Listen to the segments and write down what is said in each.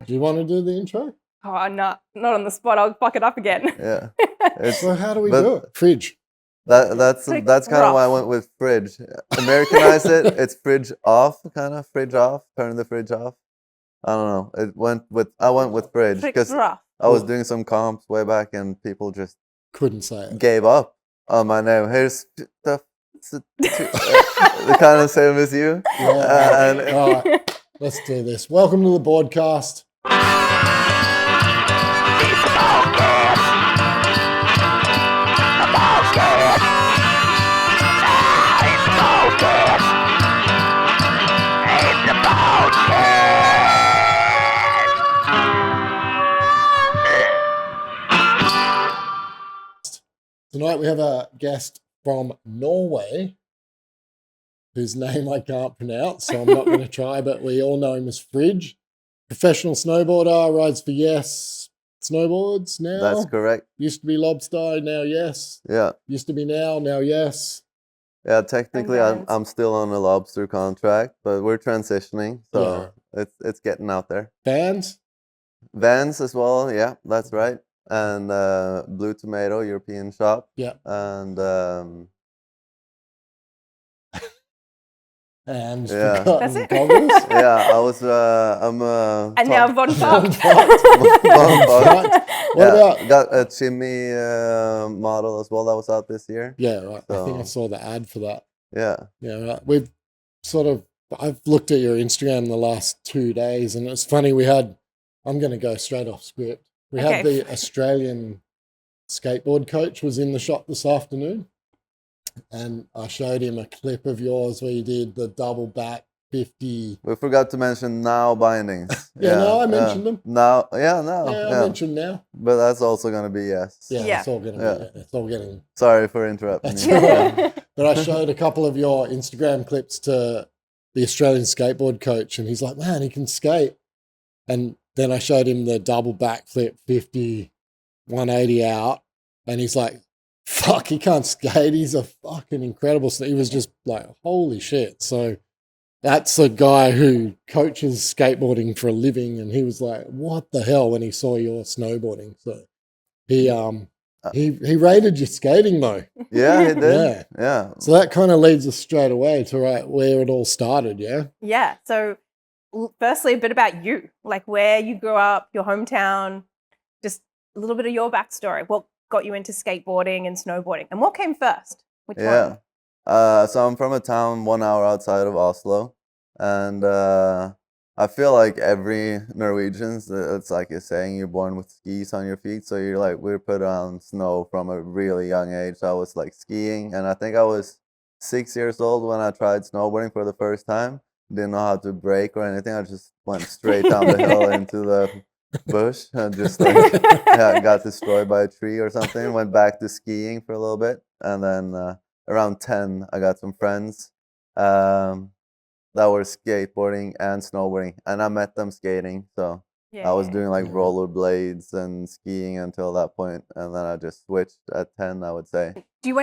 Do you want to do the intro? Oh, not on the spot. I'll fuck it up again. Yeah. So how do we do it? Fridge. That's like kind of why I rough. went with fridge. Americanize it. It's fridge off, kind of fridge off. Turn the fridge off. I don't know. I went with fridge because rough. I was doing some comps way back and people just Couldn't say it. gave up on my name. Here's the kind of same as you. Yeah. And All right, let's do this. Welcome to the Boardcast. Tonight we have a guest from Norway, whose name I can't pronounce, so I'm not going to try, but we all know him as Fridge. Professional snowboarder, rides for Yes Snowboards now. that's correct. Used to be Lobster, now Yes. Yeah. Used to be Now Yes. Yeah, technically Vans. I'm still on a lobster contract, but we're transitioning, so it's getting out there. Vans? Vans as well, yeah, that's right. And Blue Tomato European shop. Yeah. And And Yeah. That's it. goggles? yeah, I'm And now Von Von Fuck. Fuck. What about? got a Chimney model as well that was out this year. Yeah, right. I think I So- saw the ad for that. Yeah. Yeah, right. I've looked at your Instagram the last 2 days, and it's funny. I'm going to go straight off script. We had Okay. the Australian skateboard coach was in the shop this afternoon, and I showed him a clip of yours where you did the double back 50. We forgot to mention now bindings. Yeah, no, I mentioned them. Now, I mentioned now. But that's also gonna be yes. Yeah, Yeah. it's all going to Yeah. be. It's all getting. Sorry for interrupting That's you. all right. But I showed a couple of your Instagram clips to the Australian skateboard coach, and he's like, "Man, he can skate." And then I showed him the double backflip 50, 180 out, and he's like, "Fuck, he can't skate. He's a fucking incredible." He was just like, "Holy shit!" So that's a guy who coaches skateboarding for a living, and he was like, "What the hell?" when he saw your snowboarding. So he rated your skating though. Yeah, he did. Yeah. Yeah. So that kind of leads us straight away to where it all started, yeah? Yeah. So, firstly, a bit about you, like where you grew up, your hometown, just a little bit of your backstory. What got you into skateboarding and snowboarding, and what came first? Which Yeah. one? So I'm from a town 1 hour outside of Oslo, and I feel like every Norwegian's, it's like you're saying, you're born with skis on your feet, so we're put on snow from a really young age. I was like skiing, and I think I was 6 years old when I tried snowboarding for the first time. Didn't know how to brake or anything. I just went straight down the hill into the bush and just got destroyed by a tree or something. Went back to skiing for a little bit, and then around 10, I got some friends that were skateboarding and snowboarding, and I met them skating. So Yeah. I was doing like Yeah. rollerblades and skiing until that point, and then I just switched at 10, I would say. You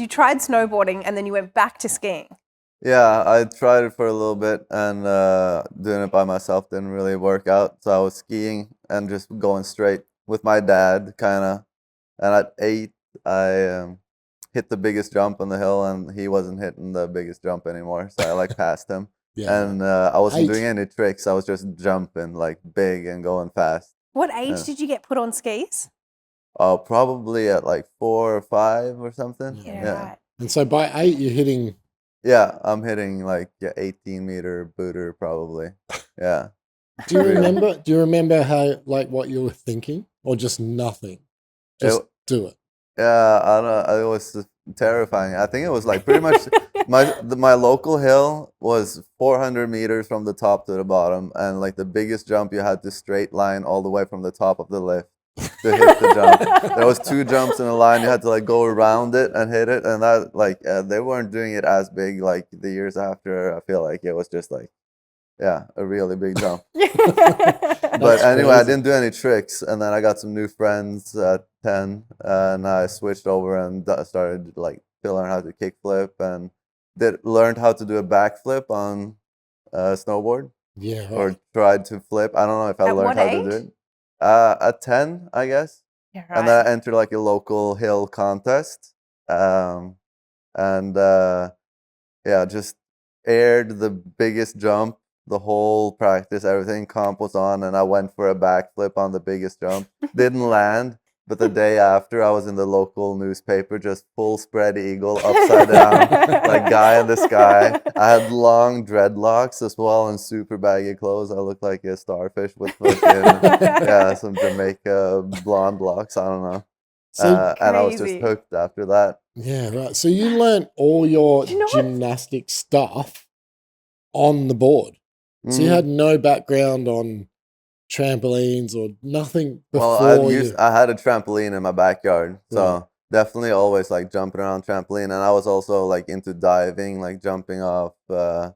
tried snowboarding and then you went back to skiing. Yeah, I tried it for a little bit, and doing it by myself didn't really work out. So I was skiing and just going straight with my dad, kind of. And at 8, I hit the biggest jump on the hill, and he wasn't hitting the biggest jump anymore. So I like passed him, Yeah. and I wasn't 8. doing any tricks. I was just jumping like big and going fast. What age Yeah. did you get put on skis? Probably at like 4 or 5 or something. Yeah. Right. And so by 8, you're hitting. Yeah, I'm hitting like 18-meter booter probably. Yeah. Do you remember how, like, what you were thinking, or just nothing? Just do it. Yeah, I don't know. It was terrifying. I think it was like pretty much my local hill was 400 meters from the top to the bottom, and like the biggest jump you had to straight line all the way from the top of the lift to hit the jump. There was 2 jumps in a line. You had to like go around it and hit it, and that like they weren't doing it as big like the years after. I feel like it was just like a really big jump. But That's anyway, I crazy. didn't do any tricks, and then I got some new friends at 10, and I switched over and started like to learn how to kickflip, and learned how to do a backflip on snowboard. Yeah. or Right. tried to flip. I don't know if I At learned what how to do age? it. At 10, I guess. Yeah, And then I entered like a local hill contest. And yeah, just aired the biggest jump, the whole practice, everything. Comp was on, and I went for a backflip on the biggest jump. Didn't land, but the day after, I was in the local newspaper, just full spread eagle, upside down, like guy in the sky. I had long dreadlocks as well and super baggy clothes. I looked like a starfish with fucking some Jamaica blonde locks. I don't know. So And I was just Crazy. hooked after that. yeah, right. So you learnt all your Do you know what- gymnastic stuff on the board. So you Mhm. had no background on trampolines or nothing before Well, I had a trampoline in my backyard, so Right. definitely always like jumping around trampoline, and I was also like into diving, like jumping off. I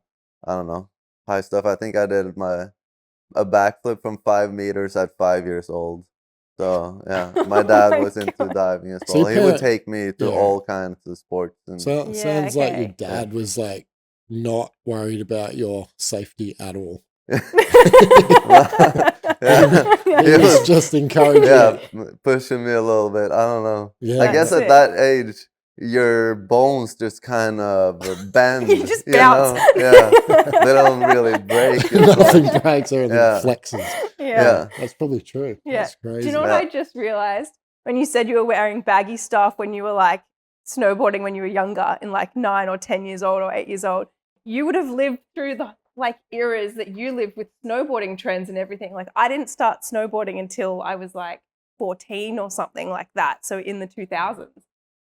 don't know, high stuff. I think I did a backflip from 5 meters at 5 years old. So yeah, my Oh dad my was into God. diving as So your well. He would parent- take me to yeah. all kinds of sports and So Yeah, sounds like your okay. dad was like not worried about your safety at all. yeah. He It was was- just encouraging yeah, it. pushing me a little bit. I don't know. Yeah. I guess That's at it. that age, your bones just kind of bend. You just you bounce. know? Yeah, they don't really break. as Nothing much. breaks, everything Yeah. flexes. Yeah. That's probably true. Yeah. That's crazy. Do you know what Yeah. I just realized? When you said you were wearing baggy stuff when you were like snowboarding when you were younger, in like 9 or 10 years old or 8 years old, you would have lived through the like eras that you lived with snowboarding trends and everything. Like I didn't start snowboarding until I was like 14 or something like that. So in the 2000s.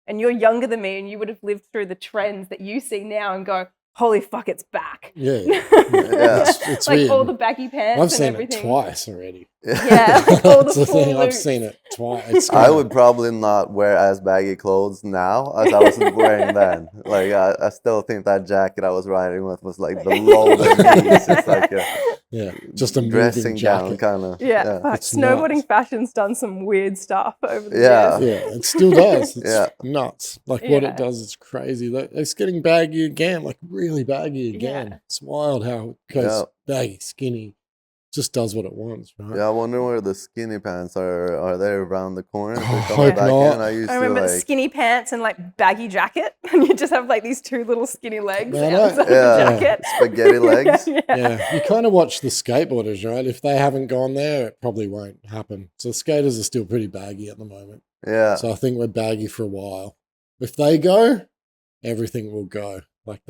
And you're younger than me and you would have lived through the trends that you see now and go, holy fuck, it's back. Yeah. Yeah. It's like weird. all the baggy pants I've and seen everything. it twice already. Yeah, like all the That's the full thing. I've loops. seen it twice. It's I kinda- would probably not wear as baggy clothes now as I was wearing then. Like I still think that jacket I was riding with was like below the knees. It's like a Yeah, just a moving dressing gown jacket. kind of. Yeah, fuck. It's Snowboarding nuts. fashion's done some weird stuff over the Yeah. years. Yeah, it still does. It's Yeah. nuts. Like what Yeah. it does is crazy. Like, it's getting baggy again, like really baggy again. Yeah. It's wild how it goes Yeah. baggy, skinny, just does what it wants, right? Yeah, I wonder where the skinny pants are. Are they around the corner? If Oh, they I come hope back not. in, I used I remember to like. skinny pants and like baggy jacket, and you just have like these two little skinny legs Man, I- outside Yeah. the jacket. Spaghetti legs. yeah. Yeah, you kind of watch the skateboarders, right? If they haven't gone there, it probably won't happen. So the skaters are still pretty baggy at the moment. Yeah. So I think we're baggy for a while. If they go, everything will go. Like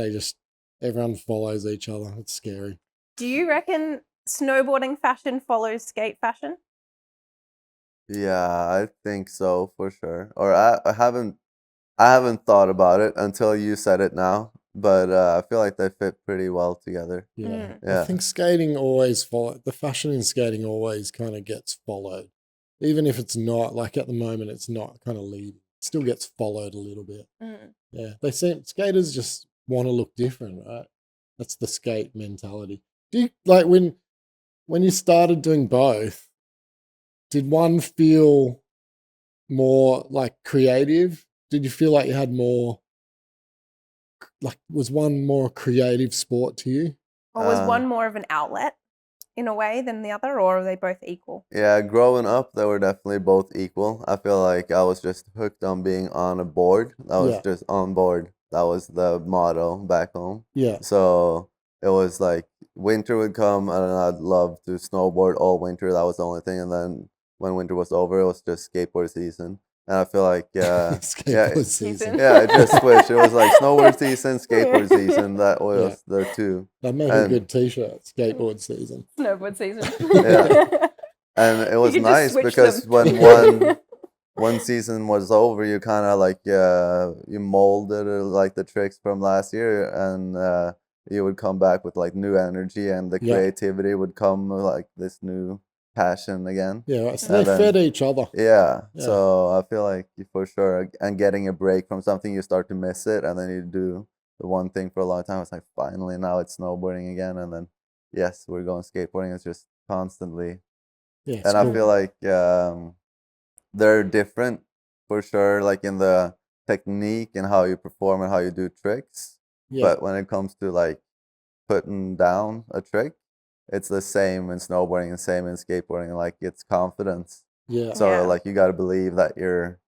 everyone follows each other. It's scary. Do you reckon snowboarding fashion follows skate fashion? Yeah, I think so for sure. Or I haven't thought about it until you said it now. But I feel like they fit pretty well together. Yeah. Mm. Yeah. I think skating always the fashion in skating always kind of gets followed. Even if it's not, like at the moment, it's not kind of leading. It still gets followed a little bit. Mm. Yeah. Skaters just want to look different, right? That's the skate mentality. Do you, like when you started doing both, did one feel more like creative? Did you feel like you had more, like, was one more creative sport to you? Or was Uh, one more of an outlet in a way than the other, or are they both equal? Yeah, growing up, they were definitely both equal. I feel like I was just hooked on being on a board. I was Yeah. just on board. That was the motto back home. Yeah. So it was like winter would come and I'd love to snowboard all winter. That was the only thing. And then when winter was over, it was just skateboard season. And I feel like, Skateboard season. yeah, it just switched. It was like snowboard season, skateboard season. That was the two. That make a And- good t-shirt, skateboard season. Snowboard season. Yeah. And it was could just nice switch because them. when one season was over, you kind of like you molded like the tricks from last year, and you would come back with like new energy, and the Yeah. creativity would come like this new passion again. Yeah, right. So And they then- fed each other. Yeah. Yeah. So I feel like for sure, and getting a break from something, you start to miss it, and then you do the one thing for a long time. It's like finally now it's snowboarding again, and then yes, we're going skateboarding. It's just constantly. Yeah, it's And I cool. feel like they're different for sure, like in the technique and how you perform and how you do tricks. Yeah. But when it comes to like putting down a trick, it's the same in snowboarding and same in skateboarding. Like it's confidence. Yeah. So Yeah. like you got to believe that you're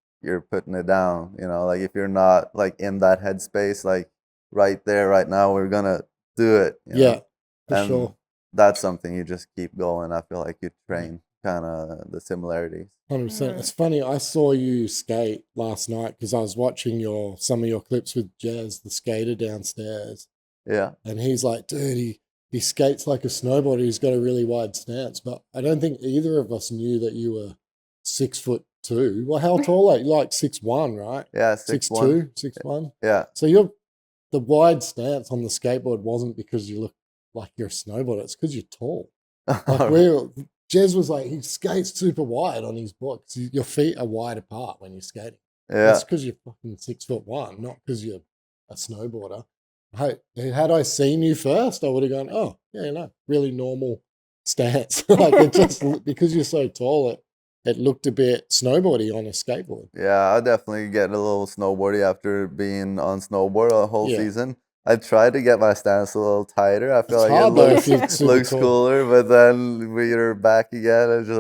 putting it down. You know, like if you're not like in that headspace, like right there, right now, we're gonna do it. You Yeah. know? For And sure. that's something you just keep going. I feel like you train kind of the similarities. 100%. It's funny. I saw you skate last night because I was watching some of your clips with Jazz, the skater downstairs, Yeah. and he's like, dude, he skates like a snowboarder. He's got a really wide stance, but I don't think either of us knew that you were 6'2". Well, how tall are you? Like 6'1", right? Yeah. 6'1". 6'2", 6'1". Yeah. So the wide stance on the skateboard wasn't because you look like you're a snowboarder. It's because you're tall. Like Jez was like, he skates super wide on his board. Your feet are wide apart when you're skating. Yeah. That's because you're fucking 6'1", not because you're a snowboarder. Had I seen you first, I would have gone, oh, yeah, no, really normal stance. Like it just, because you're so tall, it looked a bit snowboardy on a skateboard. Yeah, I definitely get a little snowboardy after being on snowboard a whole Yeah. season. I tried to get my stance a little tighter. I feel It's like hard it though if you're super looks tall. cooler, but then we're back again and just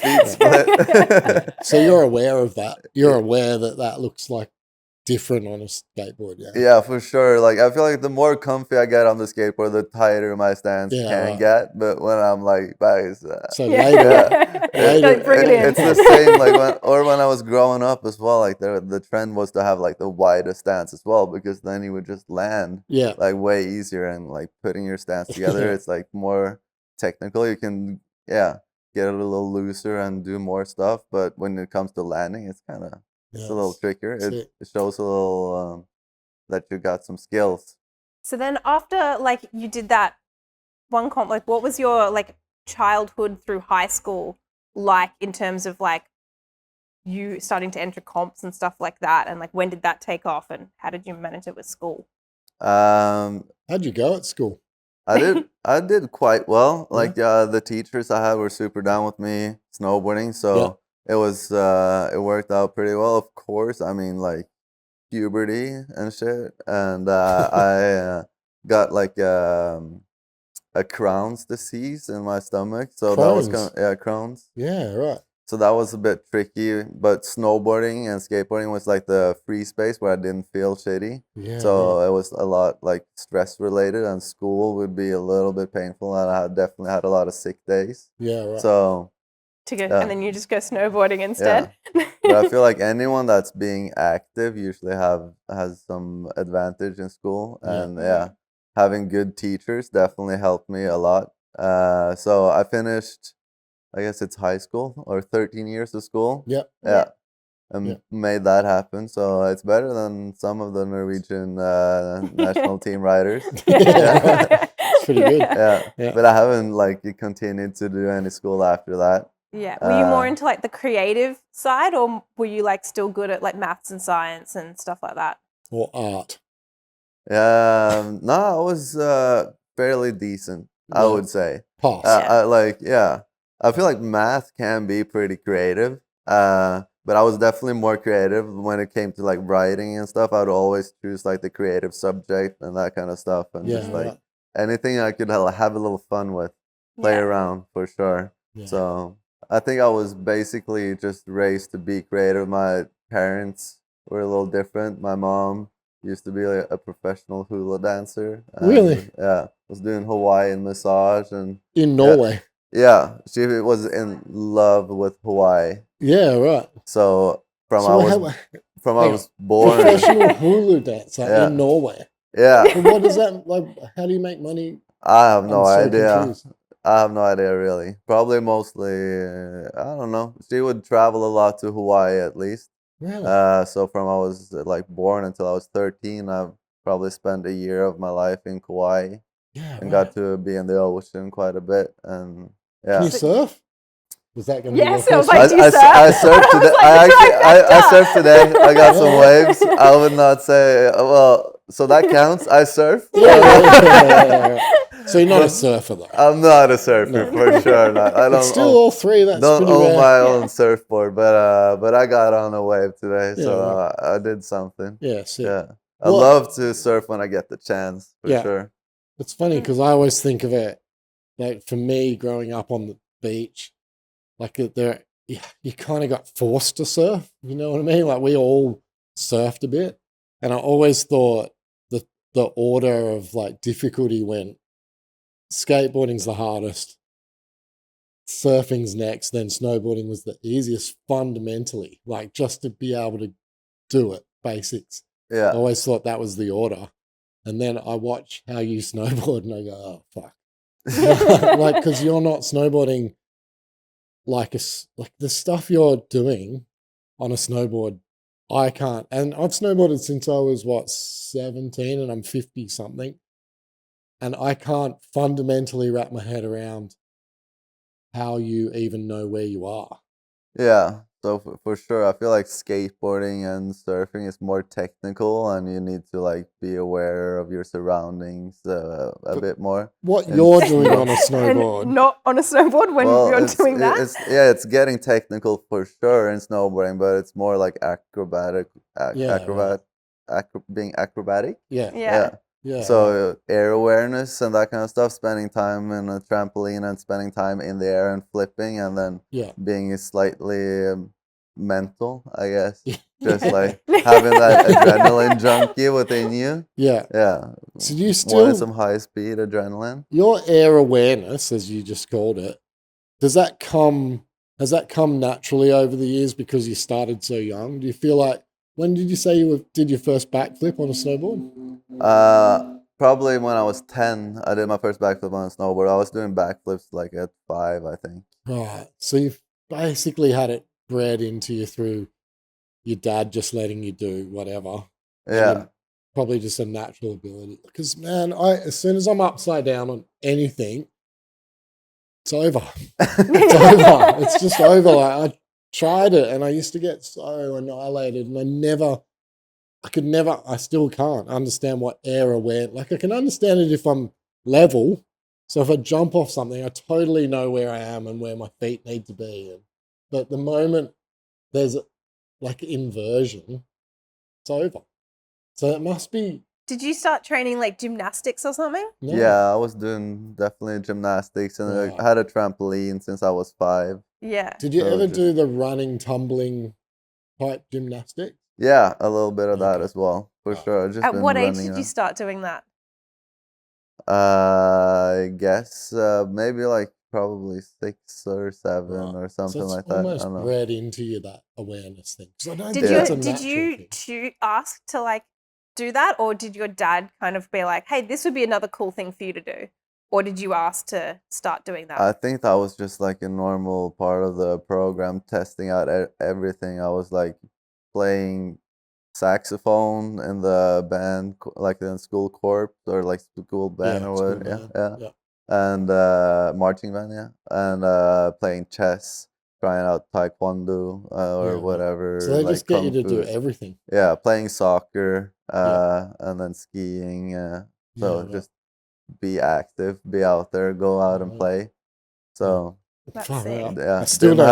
feet split. So you're aware of that. You're aware that looks like different on a skateboard, yeah. Yeah, for sure. Like I feel like the more comfy I get on the skateboard, the tighter my stance can get. But when I'm like back, so later, Like, bring it in. it's the same. Like when I was growing up as well. Like the trend was to have like the widest stance as well, because then you would just land like way easier, and like putting your stance together, it's like more technical. You can get a little looser and do more stuff. But when it comes to landing, it's kind of it's a little trickier. It shows a little that you got some skills. So then after like you did that one comp, like what was your like childhood through high school like in terms of like you starting to enter comps and stuff like that, and like when did that take off and how did you manage it with school? How'd you go at school? I did quite well. Like the teachers I had were super down with me snowboarding, so it was it worked out pretty well. Of course, I mean like puberty and shit, and I got like a Crohn's disease in my stomach, so that was kind of Crohn's. Yeah, right. So that was a bit tricky, but snowboarding and skateboarding was like the free space where I didn't feel shitty. Yeah, so it was a lot like stress related, and school would be a little bit painful, and I definitely had a lot of sick days. Yeah, right. So to go, and then you just go snowboarding instead. Yeah. But I feel like anyone that's being active usually has some advantage in school, and having good teachers definitely helped me a lot. So I finished, I guess it's high school or 13 years of school. Yeah. And made that happen. So it's better than some of the Norwegian national team riders. It's pretty good. Yeah. But I haven't like continued to do any school after that. Yeah. Were you more into like the creative side, or were you like still good at like maths and science and stuff like that? Or art? No, I was fairly decent, I would say. Pass. I feel like math can be pretty creative. But I was definitely more creative when it came to like writing and stuff. I would always choose like the creative subject and that kind of stuff, and just like anything I could have a little fun with, play around for sure. Yeah. So I think I was basically just raised to be creative. My parents were a little different. My mom used to be like a professional hula dancer. Really? Yeah, was doing Hawaiian massage and in Norway. Yeah, she was in love with Hawaii. Yeah, right. So I was born. Professional hula dancer in Norway. Yeah. But what is that like? How do you make money? I have no idea. Confused. I have no idea really. Probably mostly, I don't know. She would travel a lot to Hawaii at least. Really? So from I was like born until I was 13, I've probably spent a year of my life in Kauai. Yeah. And got to be in the ocean quite a bit, and Can you surf? Was that going to be your question? I surfed today. I surfed today. I got some waves. I would not say, well, so that counts. I surf. Yeah. So you're not a surfer though. I'm not a surfer for sure. Not. I don't. It's still all three. That's don't pretty own rare. my own surfboard, but I got on a wave today, so I did something. Yeah. Sick. Yeah. I love to surf when I get the chance, for sure. It's funny because I always think of it like for me growing up on the beach, like you kind of got forced to surf. You know what I mean? Like we all surfed a bit, and I always thought the order of like difficulty went skateboarding's the hardest, surfing's next, then snowboarding was the easiest fundamentally, like just to be able to do it, basics. Yeah. I always thought that was the order. And then I watch how you snowboard and I go, oh, fuck. Like, because you're not snowboarding like the stuff you're doing on a snowboard, I can't. And I've snowboarded since I was, 17 and I'm 50 something. And I can't fundamentally wrap my head around how you even know where you are. Yeah. So for sure, I feel like skateboarding and surfing is more technical, and you need to like be aware of your surroundings a bit more. What And you're doing on a snowboard. And not on a snowboard when you're doing that? It's getting technical for sure in snowboarding, but it's more like acrobatic, being acrobatic. Yeah. So air awareness and that kind of stuff, spending time in a trampoline and spending time in the air and flipping, and then being slightly mental, I guess. Just like having that adrenaline junkie within you. Yeah. So do you still wanted some high speed adrenaline? Your air awareness, as you just called it, has that come naturally over the years because you started so young? Do you feel like, when did you say you did your first backflip on a snowboard? Probably when I was 10, I did my first backflip on a snowboard. I was doing backflips like at 5, I think. Right. So you've basically had it bred into you through your dad just letting you do whatever. Yeah. Probably just a natural ability. Because, man, as soon as I'm upside down on anything, it's over. It's over. It's just over. Like, I tried it and I used to get so annihilated, and I still can't understand what air awareness, like I can understand it if I'm level. So if I jump off something, I totally know where I am and where my feet need to be. But the moment there's like inversion, it's over. So it must be. Did you start training like gymnastics or something? No. Yeah, I was doing definitely gymnastics, and I had a trampoline since I was 5. Yeah. Did you ever do the running, tumbling type gymnastics? Yeah, a little bit of that as well, for sure. At what age did you start doing that? I guess maybe like probably 6 or 7 or something so it's like that. Almost I don't know. bred into you, that awareness thing. Did you ask to like do that, or did your dad kind of be like, hey, this would be another cool thing for you to do? Or did you ask to start doing that? I think that was just like a normal part of the program, testing out everything. I was like playing saxophone in the band, like in school corps or like school band or what, and marching band, and playing chess, trying out taekwondo or whatever. So they like just get you to do everything. Yeah, playing soccer, and then skiing. Just be active, be out there, go out and play. So. That's it. Yeah, I still didn't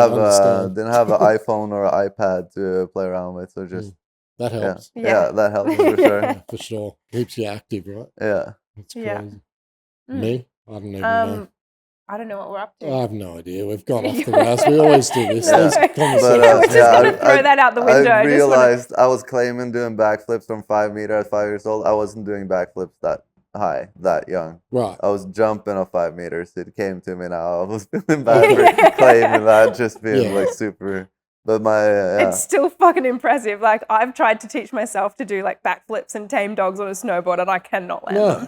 don't have an iPhone or an iPad to play around with, so just that helps. Yeah, that helps for sure. For sure, keeps you active, right? Yeah, that's crazy. Yeah. Me, I don't even know. I don't know what we're up to. I have no idea. We've gone off the rails. We always do this. No. These conversations. We're just going to throw that out the window. I realized I was claiming doing backflips from 5 meters at 5 years old. I wasn't doing backflips that high, that young. Right. I was jumping on 5 meters. It came to me now. I was feeling bad for claiming that, just being like super. But it's still fucking impressive. Like, I've tried to teach myself to do like backflips and tame dogs on a snowboard, and I cannot land them.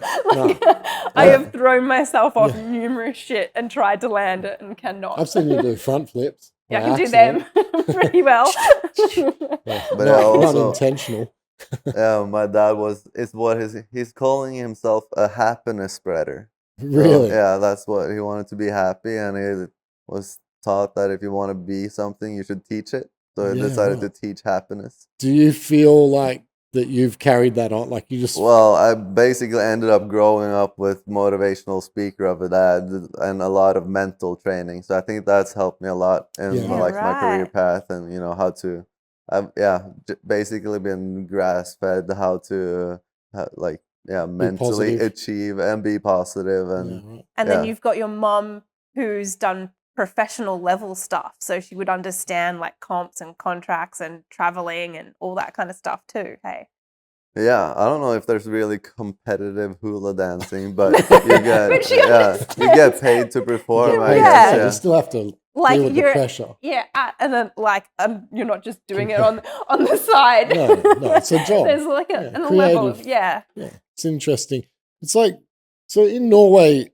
I have thrown myself off numerous shit and tried to land it and cannot. I've seen you do front flips. Yeah, I can do them pretty well. But not intentional. My dad he's calling himself a happiness spreader. Really? So, that's what he wanted to be happy, and he was taught that if you want to be something, you should teach it. So he decided to teach happiness. Do you feel like that you've carried that on? Like you just... Well, I basically ended up growing up with motivational speaker of a dad and a lot of mental training. So I think that's helped me a lot in my career path, and how to. I've basically been grass fed how to mentally positive. achieve and be positive. And Yeah, right. And then you've got your mom who's done professional level stuff. So she would understand like comps and contracts and traveling and all that kind of stuff too. Hey. yeah, I don't know if there's really competitive hula dancing, but you get But she you get understands. paid to perform. I Yeah. guess. So Yeah. you still have to Like deal with the you're pressure. Yeah, and then like you're not just doing it on the side. No, it's a job. There's like Yeah, a level. creative. Yeah. Yeah, it's interesting. It's like, so in Norway,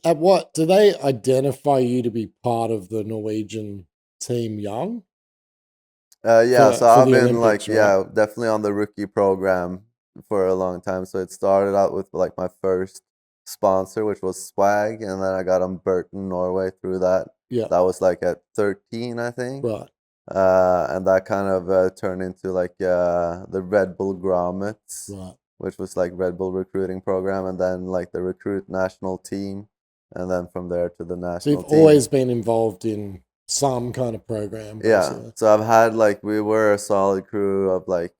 at what do they identify you to be part of the Norwegian team young? Yeah, For- so for I've the been Olympics, like, definitely on the rookie program for a long time. So it started out with like my first sponsor, which was Swag, and then I got on Burton, Norway through that. Yeah, That was like at 13, I think. right. And that kind of turned into like the Red Bull Grommets, Right. which was like Red Bull recruiting program, and then like the recruit national team, and then from there to the So national you've team. always been involved in some kind of program. Yeah, Basically. so I've had like we were a solid crew of like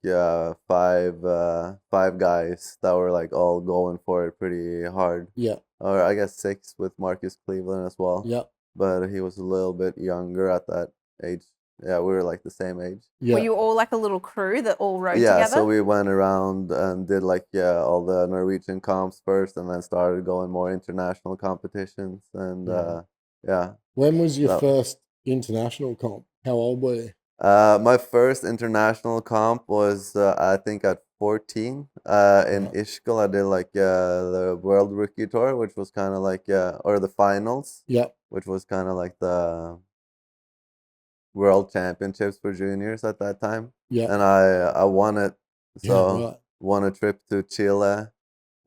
five guys that were like all going for it pretty hard, Yeah, or I guess 6 with Marcus Cleveland as well. yeah, But he was a little bit younger at that age. Yeah, we were like the same age. yeah. Were you all like a little crew that all rode Yeah, together? so we went around and did like all the Norwegian comps first, and then started going more international competitions. And yeah, When was your that- first international comp? How old were you? my first international comp was I think at 14 in Right. Ischgl. I did like the World Rookie Tour, which was kind of like or the finals, Yeah, which was kind of like the World Championships for juniors at that time. yeah, And I won it. So yeah, right. won a trip to Chile.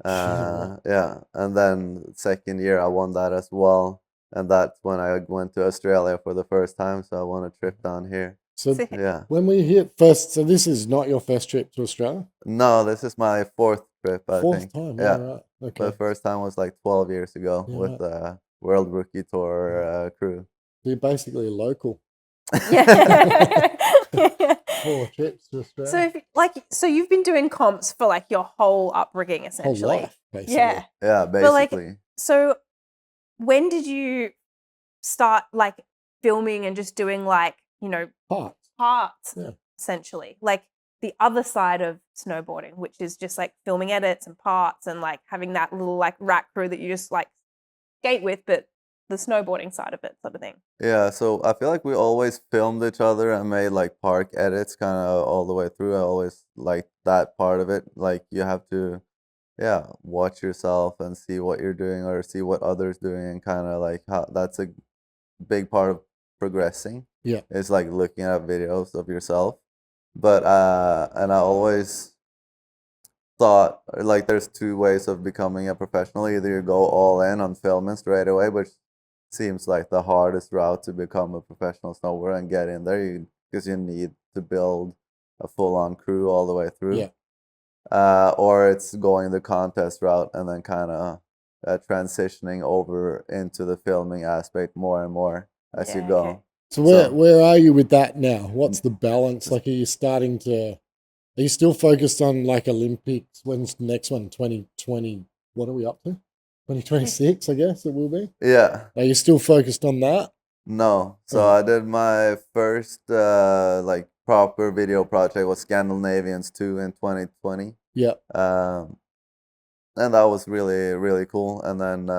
Chile. Yeah, and then second year I won that as well, and that's when I went to Australia for the first time. So I won a trip down here. So Sick. Yeah. when we hit first, so this is not your first trip to Australia? No, this is my 4th trip, I Fourth think. time, Yeah. right. The Okay. first time was like 12 years ago Yeah, with the World Rookie Tour crew. So you're basically a local. Yeah. 4 trips to Australia. So so you've been doing comps for like your whole upbringing Whole essentially. life, basically. Yeah. Yeah, But, like, basically. So when did you start like filming and just doing like, Parts. parts Yeah. essentially? Like the other side of snowboarding, which is just like filming edits and parts and like having that little like rack crew that you just like skate with, but the snowboarding side of it sort of thing. Yeah, so I feel like we always filmed each other and made like park edits kind of all the way through. I always liked that part of it. Like you have to, watch yourself and see what you're doing or see what others doing, and kind of like how that's a big part of progressing. Yeah. It's like looking at videos of yourself. But and I always thought like there's 2 ways of becoming a professional. Either you go all in on filming straight away, which seems like the hardest route to become a professional snowboarder and get in there, because you need to build a full-on crew all the way through. Yeah. Or it's going the contest route and then kind of transitioning over into the filming aspect more and more as you Yeah, go. okay. So So- where are you with that now? What's the balance? Like, are you still focused on like Olympics? When's the next one? 2020. What are we up to? 2026, I guess it will be. Yeah. Are you still focused on that? No. So Oh. I did my first like proper video project was Scandinavians 2 in 2020. Yeah. And that was really, really cool. And then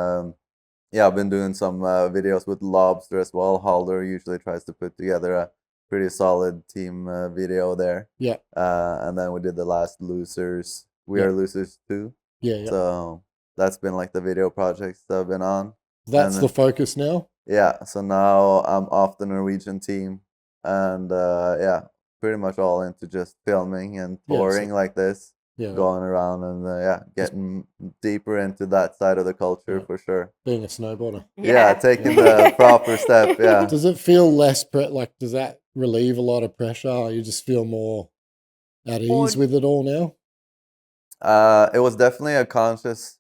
I've been doing some videos with Lobster as well. Halder usually tries to put together a pretty solid team video there. Yeah. And then we did the last Losers. We Yeah. Are Losers 2. Yeah. So that's been like the video projects that I've been on. That's and the focus now. Yeah, so now I'm off the Norwegian team, and pretty much all into just filming and Yeah, so- touring like this, Yeah. going around and getting deeper into that side of the culture Yeah. for sure. Being a snowboarder. Yeah, taking the proper step. Yeah. Does it feel less does that relieve a lot of pressure? Or you just feel more at ease Or- with it all now? It was definitely a conscious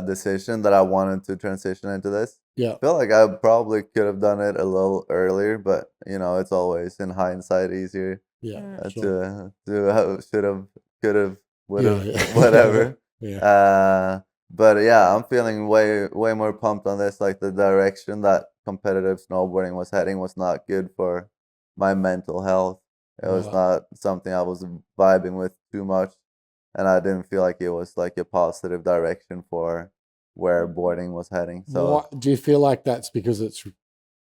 decision that I wanted to transition into this. Yeah. I feel like I probably could have done it a little earlier, but it's always in hindsight easier Yeah. Mm. Sure. to should have, could have, would have, Yeah, yeah. whatever. Yeah. But yeah, I'm feeling way more pumped on this. Like the direction that competitive snowboarding was heading was not good for my mental health. It was Right. not something I was vibing with too much, and I didn't feel like it was like a positive direction for where boarding was heading. So What do you feel like that's because it's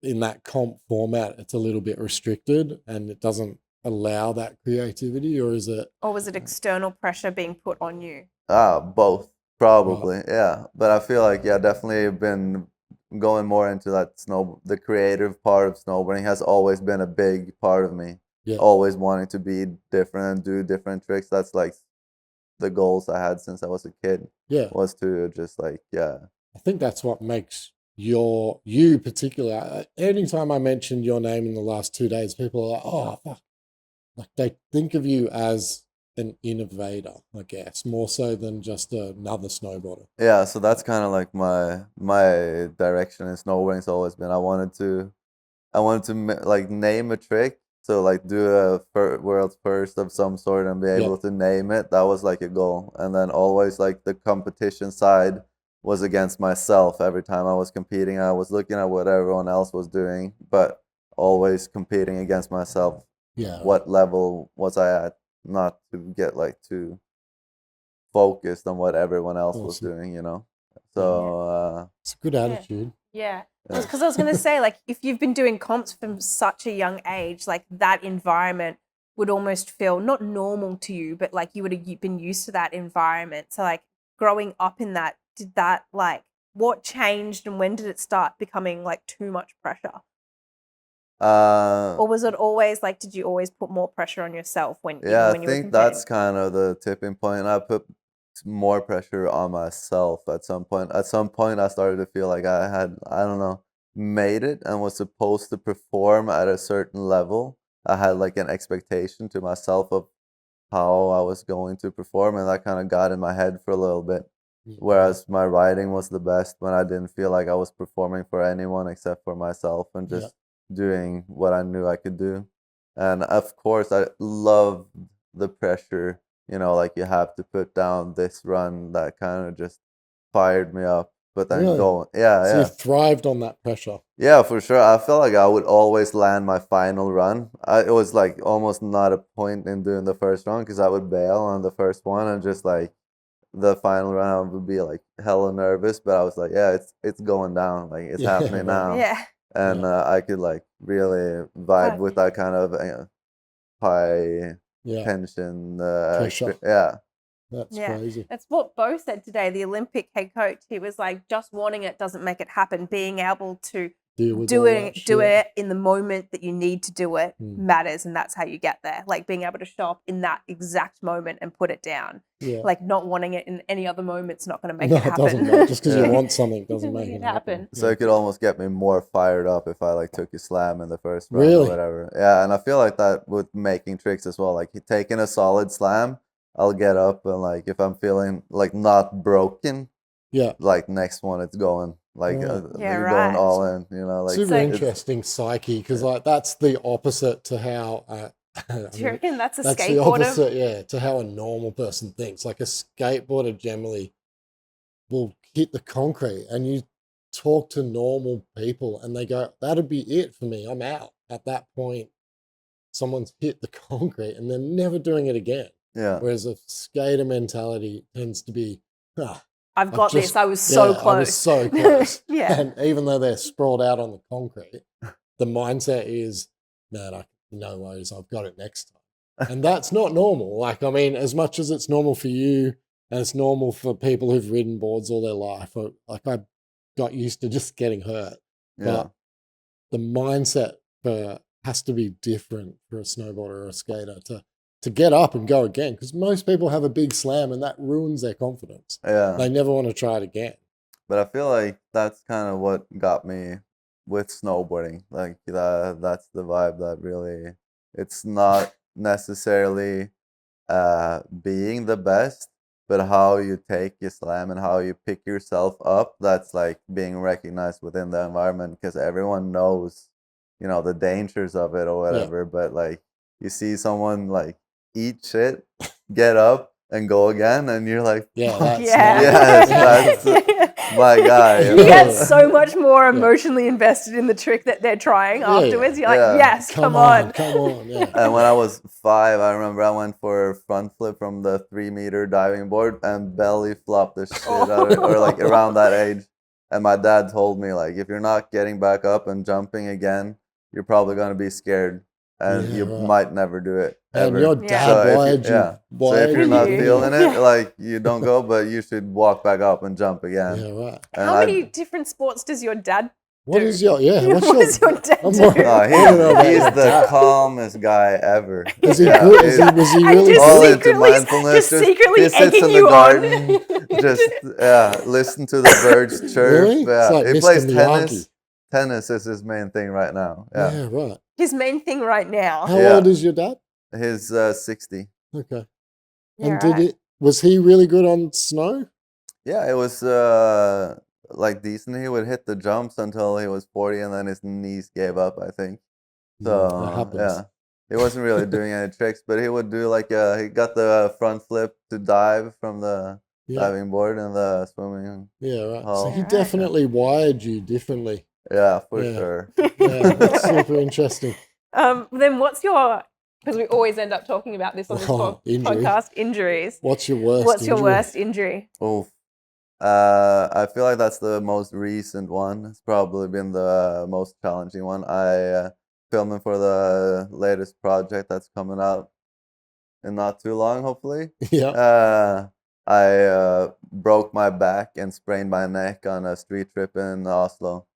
in that comp format, it's a little bit restricted and it doesn't allow that creativity, or is it? Or was it external pressure being put on you? both Right. probably, yeah. But I feel like definitely been going more into that the creative part of snowboarding has always been a big part of me. Yeah. Always wanting to be different and do different tricks. That's like the goals I had since I was a kid. Yeah. Was to just like I think that's what makes you particular. Anytime I mentioned your name in the last 2 days, people are like, "Oh, fuck!" Like they think of you as an innovator, I guess, more so than just another snowboarder. Yeah, so that's kind of like my direction in snowboarding's always been. I wanted to like name a trick, so like do a world first of some sort and be able to name it. That was like a goal, and then always like the competition side was against myself. Every time I was competing, I was looking at what everyone else was doing, but always competing against myself. Yeah. What level was I at? Not to get like too focused on what everyone else was doing, So it's a good attitude. Yeah. Because I was going to say, like, if you've been doing comps from such a young age, like that environment would almost feel not normal to you, but like you would have been used to that environment. So like growing up in that, did that like, what changed and when did it start becoming like too much pressure? Or was it always like, did you always put more pressure on yourself when you I were think competing? that's kind of the tipping point. I put more pressure on myself at some point. At some point, I started to feel like I had, I don't know, made it and was supposed to perform at a certain level. I had like an expectation to myself of how I was going to perform, and that kind of got in my head for a little bit. Whereas my riding was the best when I didn't feel like I was performing for anyone except for myself and just doing what I knew I could do. And of course, I love the pressure, like you have to put down this run. That kind of just fired me up. But then Really? going, So you thrived on that pressure. yeah, for sure. I felt like I would always land my final run. It was like almost not a point in doing the first run because I would bail on the first one and just like the final run I would be like hella nervous. But I was like, yeah, it's going down. Like it's happening now. Yeah. And I could like really vibe with that kind of high tension pressure. That's crazy. That's what Bo said today, the Olympic head coach. He was like, just wanting it doesn't make it happen. Being able to do it in the moment that you need to do it matters, and that's how you get there. Like being able to show up in that exact moment and put it down. Yeah. Like not wanting it in any other moment's not going to make it happen. No, it doesn't matter. Just because you want something doesn't make it happen. So it could almost get me more fired up if I like took a slam in the first run or whatever. Yeah, and I feel like that with making tricks as well. Like taking a solid slam, I'll get up and like if I'm feeling like not broken, like next one it's going like you're going all in, like super interesting psyche because like that's the opposite to how do you reckon that's a that's skateboarder? the opposite, to how a normal person thinks. Like a skateboarder generally will hit the concrete and you talk to normal people and they go, that'd be it for me, I'm out. At that point someone's hit the concrete and they're never doing it again. Whereas a skater mentality tends to be, I've got this. I was so close. I was so close. And even though they're sprawled out on the concrete, the mindset is, man, no worries, I've got it next time. And that's not normal. Like, I mean, as much as it's normal for you and it's normal for people who've ridden boards all their life, like I got used to just getting hurt. But the mindset has to be different for a snowboarder or a skater to get up and go again, because most people have a big slam and that ruins their confidence. They never want to try it again. But I feel like that's kind of what got me with snowboarding. Like that's the vibe that really, it's not necessarily being the best, but how you take your slam and how you pick yourself up, that's like being recognized within the environment, because everyone knows, the dangers of it or whatever. But like you see someone like eat shit, get up and go again, and you're like, Yeah, "Fuck, that's yes, that's my guy." You get so much more emotionally invested in the trick that they're trying afterwards. You're like, yes, come on. Come on, yeah. And when I was 5, I remember I went for a front flip from the 3-meter diving board and belly flopped the shit out of it, or like around that age. And my dad told me, like, if you're not getting back up and jumping again, you're probably going to be scared, and you might never do it ever. And your dad wired you. So if you're not feeling it, like, you don't go, but you should walk back up and jump again. Yeah, right. And How many different sports does your dad What do? is your What does your dad do? He's the calmest guy ever. Is he good? Was he really all good? into mindfulness? Just secretly He sits egging in the you garden, on. just listen to the birds chirp. Really? Yeah. It's like He Mr. plays Miyagi. tennis. Tennis is his main thing right now. Yeah. Yeah, right. His main thing right now. How old is your dad? He's 60. Okay. Yeah, And was he really good on snow? Yeah, it was like decent. He would hit the jumps until he was 40, and then his knees gave up, I think. So that happens. yeah, he wasn't really doing any tricks, but he would do like he got the front flip to dive from the diving board and the swimming. Yeah, right. Oh. So he Yeah. definitely wired you differently. Yeah, for Yeah. sure. Yeah, that's super interesting. Then what's your, because we always end up talking about this on this Injury. podcast, injuries. What's your worst What's your injury? worst injury? Oof. I feel like that's the most recent one. It's probably been the most challenging one. I filming for the latest project that's coming out in not too long, hopefully. Yeah. I broke my back and sprained my neck on a street trip in Oslo.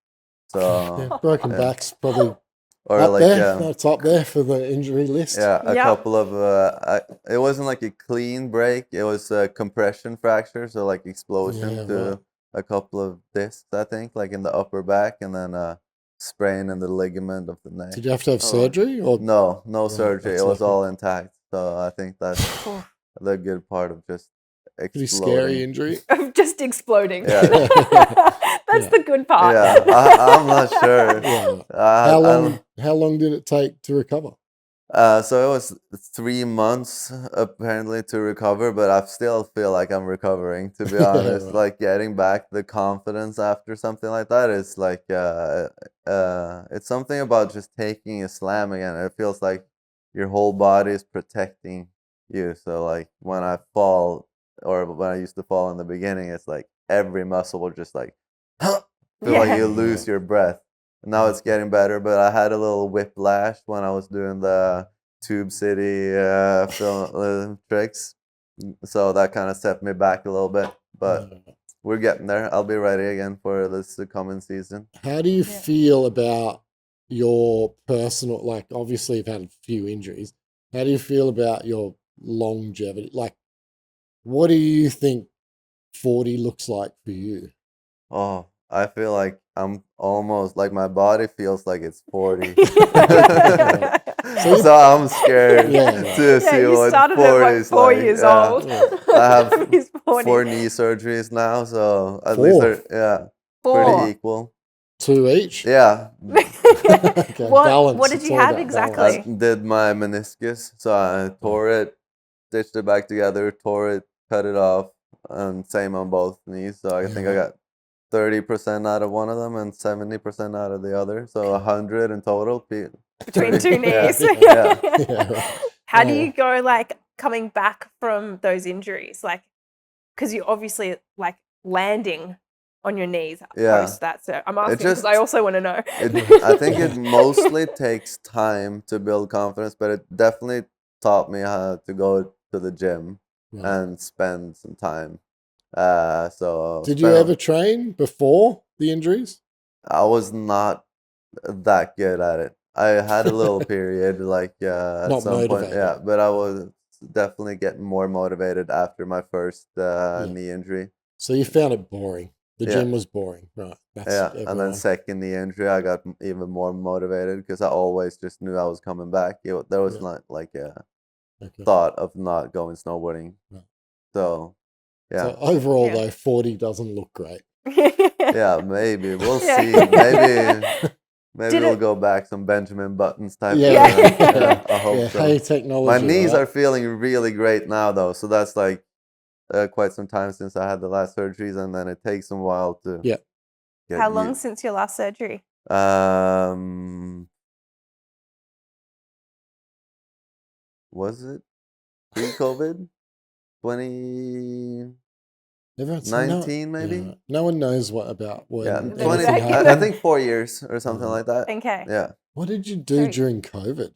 So Yeah, broken back's probably or up like there. That's up there for the injury list. yeah, a Yep. couple of it wasn't like a clean break. It was a compression fracture, so like explosion Yeah, to right. a couple of discs, I think, like in the upper back, and then a sprain in the ligament of the neck. Did you have to have surgery? Or No Yeah, surgery. that's It was lucky. all intact. So I think that's the good part of just pretty exploding. scary injury? Of just exploding. Yeah. That's Yeah. the good part. Yeah, I'm not sure. Yeah. I How don't- long did it take to recover? So it was 3 months apparently to recover, but I still feel like I'm recovering, to be Yeah, honest. right. Like getting back the confidence after something like that is like it's something about just taking a slam again. It feels like your whole body is protecting you. So like when I fall, or when I used to fall in the beginning, it's like every muscle will just like feel like Yeah. you lose your breath. Now it's getting better, but I had a little whiplash when I was doing the Tube City film tricks, so that kind of set me back a little bit. But we're getting there. I'll be ready again for this coming season. How do you feel about your personal, like obviously you've had a few injuries. How do you feel about your longevity? Like, what do you think 40 looks like for you? Oh, I feel like I'm almost like my body feels like it's 40. So I'm scared to see you what started 40 at like is 4 like. years Yeah. old. I have He's 40. 4 knee surgeries now, so at 4? least they're 4. pretty equal. 2 each? Yeah, Okay, balance. What did It's you all have about exactly? balance. I did my meniscus, so I tore it, stitched it back together, tore it, cut it off, and same on both knees. So I think I got 30% out of one of them and 70% out of the other, so 100 in total. Between 2 knees. Yeah. Yeah, right. How do you go like coming back from those injuries? Like, because you obviously like landing on your knees post that. So I'm asking because I also want to know. I think it mostly takes time to build confidence, but it definitely taught me how to go to the gym and spend some time. So did you ever train before the injuries? I was not that good at it. I had a little period like at Not some point, motivated. but I was definitely getting more motivated after my first knee injury. So you found it boring. The Yeah. gym was boring, right? That's And then everyone. second knee injury, I got even more motivated because I always just knew I was coming back. There was not like a thought of not going snowboarding. Right. So, yeah. So overall, though, 40 doesn't look great. Yeah, maybe. We'll Yeah. see. Maybe Did we'll it- go back some Benjamin Buttons type. Yeah. Of, I hope Yeah, so. hey, technology. My knees right? are feeling really great now, though. So that's like quite some time since I had the last surgeries, and then it takes a while to Yeah. get How long used. since your last surgery? Was it pre-COVID? 2019 Everyone's maybe? Yeah. No one knows when Yeah, Then 20, back. I think 4 years or something like that. Okay. Yeah. What did you do Sorry. during COVID?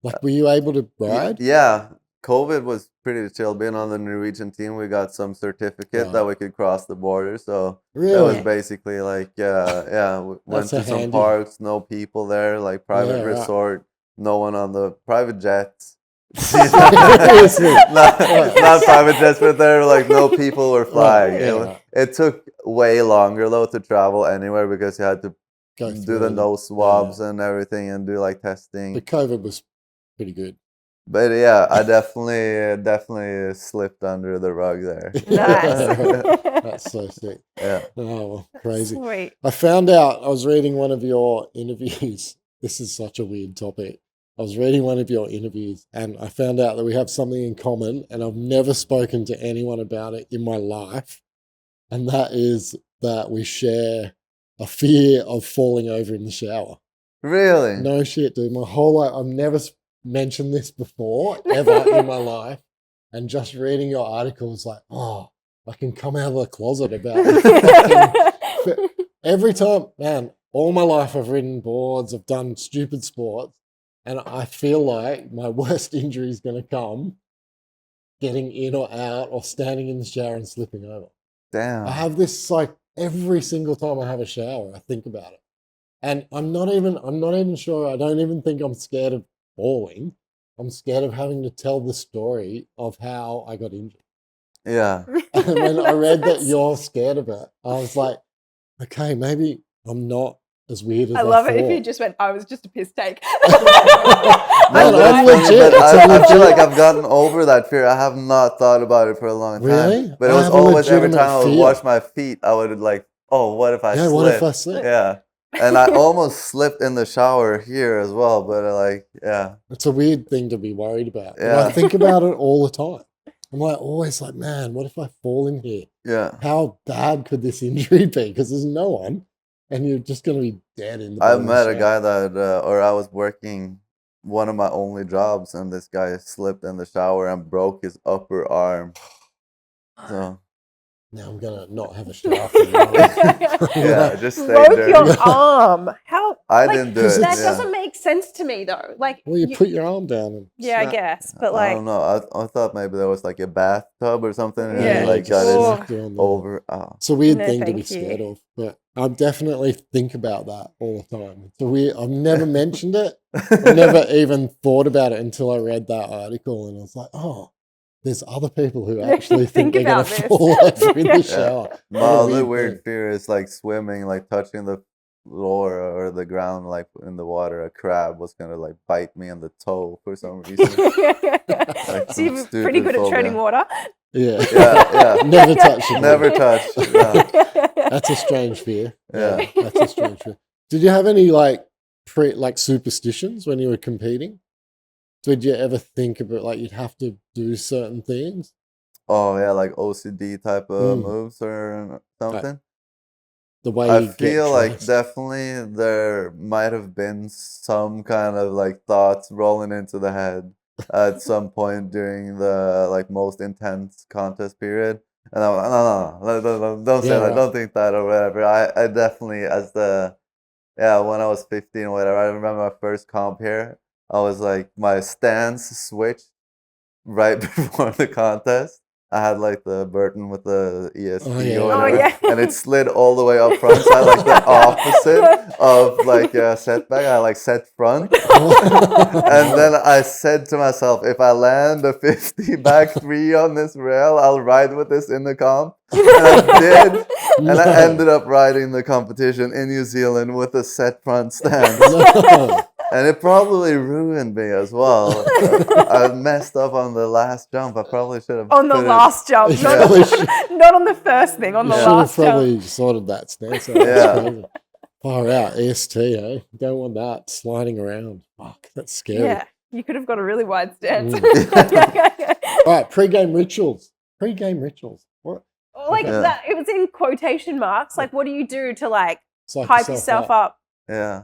Like, were you able to ride? Yeah. COVID was pretty chill. Being on the Norwegian team, we got some certificate that Right. we could cross the border. So that was Really? basically like, we went That's a to some handy- parks, no people there, like private Yeah, right. resort, no one on the private jets. Seriously? not Right. private jets, but there were like no people were flying. yeah, It, it took way longer though to travel anywhere because you had to Go do through the it. nose swabs and everything and do like testing. But COVID was pretty good. But yeah, I definitely slipped under the rug there. Nice. That's so sick. Yeah. Oh, well, crazy. Sweet. I found out, I was reading one of your interviews. This is such a weird topic. I was reading one of your interviews and I found out that we have something in common, and I've never spoken to anyone about it in my life. And that is that we share a fear of falling over in the shower. Really? No shit, dude. My whole life, I've never mentioned this before, ever in my life. And just reading your article is like, oh, I can come out of the closet about it. Every time, man, all my life I've ridden boards, I've done stupid sports, and I feel like my worst injury is going to come getting in or out or standing in the shower and slipping over. Damn. I have this like every single time I have a shower, I think about it. And I'm not even sure, I don't even think I'm scared of falling. I'm scared of having to tell the story of how I got injured. Yeah. And when I read that you're scared of it, I was like, okay, maybe I'm not as weird as I love it if thought. you just went, I was just a piss take. Man, but I'm it's funny, legit. but It's a I feel legit- like I've gotten over that fear. I have not thought about it for a long time. Really? But it I was have a always every legitimate time I would fear. wash my feet, I would like, oh, what if I Yeah, slip? what if I slip? Yeah. And I almost slipped in the shower here as well, but like, yeah. It's a weird thing to be worried about. But Yeah. I think about it all the time. I'm like always like, man, what if I fall in here? Yeah. How bad could this injury be? Because there's no one, and you're just going to be dead in the I bottom of the met a shower. guy that, or I was working one of my only jobs, and this guy slipped in the shower and broke his upper arm. So Now I'm going to not have a shower for a while. yeah, just stay Broke dirty. your arm. How? I like, didn't do it. That Yeah. doesn't make sense to me though. Like, Well, you put your arm down and yeah, I snap. guess, but I like, don't know. I thought maybe there was like a bathtub or something, and Yeah, it like just got Oh. it smacked you on the- over. Oh. It's a weird No, thing to be thank you. scared of, but I definitely think about that all the time. It's a weird. I've never mentioned it. I never even thought about it until I read that article, and I was like, oh, there's other people who actually think Think they're going about to this. fall over in the Yeah. shower. My What a other weird weird thing. fear is like swimming, like touching the floor or the ground, like in the water. A crab was gonna like bite me on the toe for some reason. so some you're pretty stupid good at treading phobia. water. Yeah. Yeah, Never touch it. Never touch. Yeah. That's a strange fear. Yeah. That's a strange fear. Did you have any like superstitions when you were competing? Did you ever think about like you'd have to do certain things? Oh yeah, like OCD type of Mm. moves or something. The way I you get feel like dressed? definitely there might have been some kind of like thoughts rolling into the head at some point during the like most intense contest period. And I'm like, no, don't say Yeah, that, right. don't think that or whatever. I definitely when I was 15 or whatever, I remember my first comp here. I was like my stance switched right before the contest. I had like the Burton with the ESP Oh, yeah. or Oh, whatever, yeah. and it slid all the way up front. So I had like the opposite of like a setback. I like set front, and then I said to myself, if I land a 50 back 3 on this rail, I'll ride with this in the comp. And I did, and I No. ended up riding the competition in New Zealand with a set front stance. No. And it probably ruined me as well. I messed up on the last jump. I probably should have On the put it- last jump, You not, probably should- not on the first thing, on You the should have last probably jump. sorted that stance out. Yeah. That's crazy. Far out, EST, eh? You don't want that sliding around. Fuck, that's scary. Yeah, you could have got a really wide stance. All right, pre-game rituals. Pre-game rituals. What? Like Yeah. that, it was in quotation marks. Like, what do you do to like Psych hype yourself up? Yeah.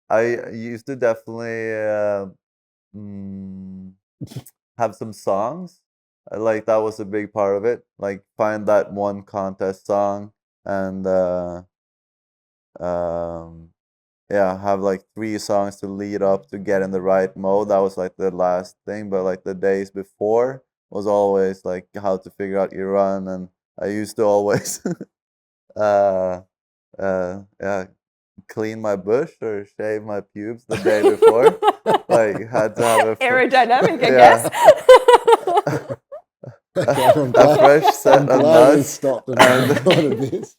I used to definitely have some songs. Like that was a big part of it. Like find that one contest song and yeah, have like 3 songs to lead up to get in the right mode. That was like the last thing, but like the days before was always like how to figure out your run, and I used to always yeah, clean my bush or shave my pubes the day before. Like had to have Aerodynamic, I yeah. guess. Okay, I'm a glad, fresh set I'm of glad we nuts, stopped and and- thought of this.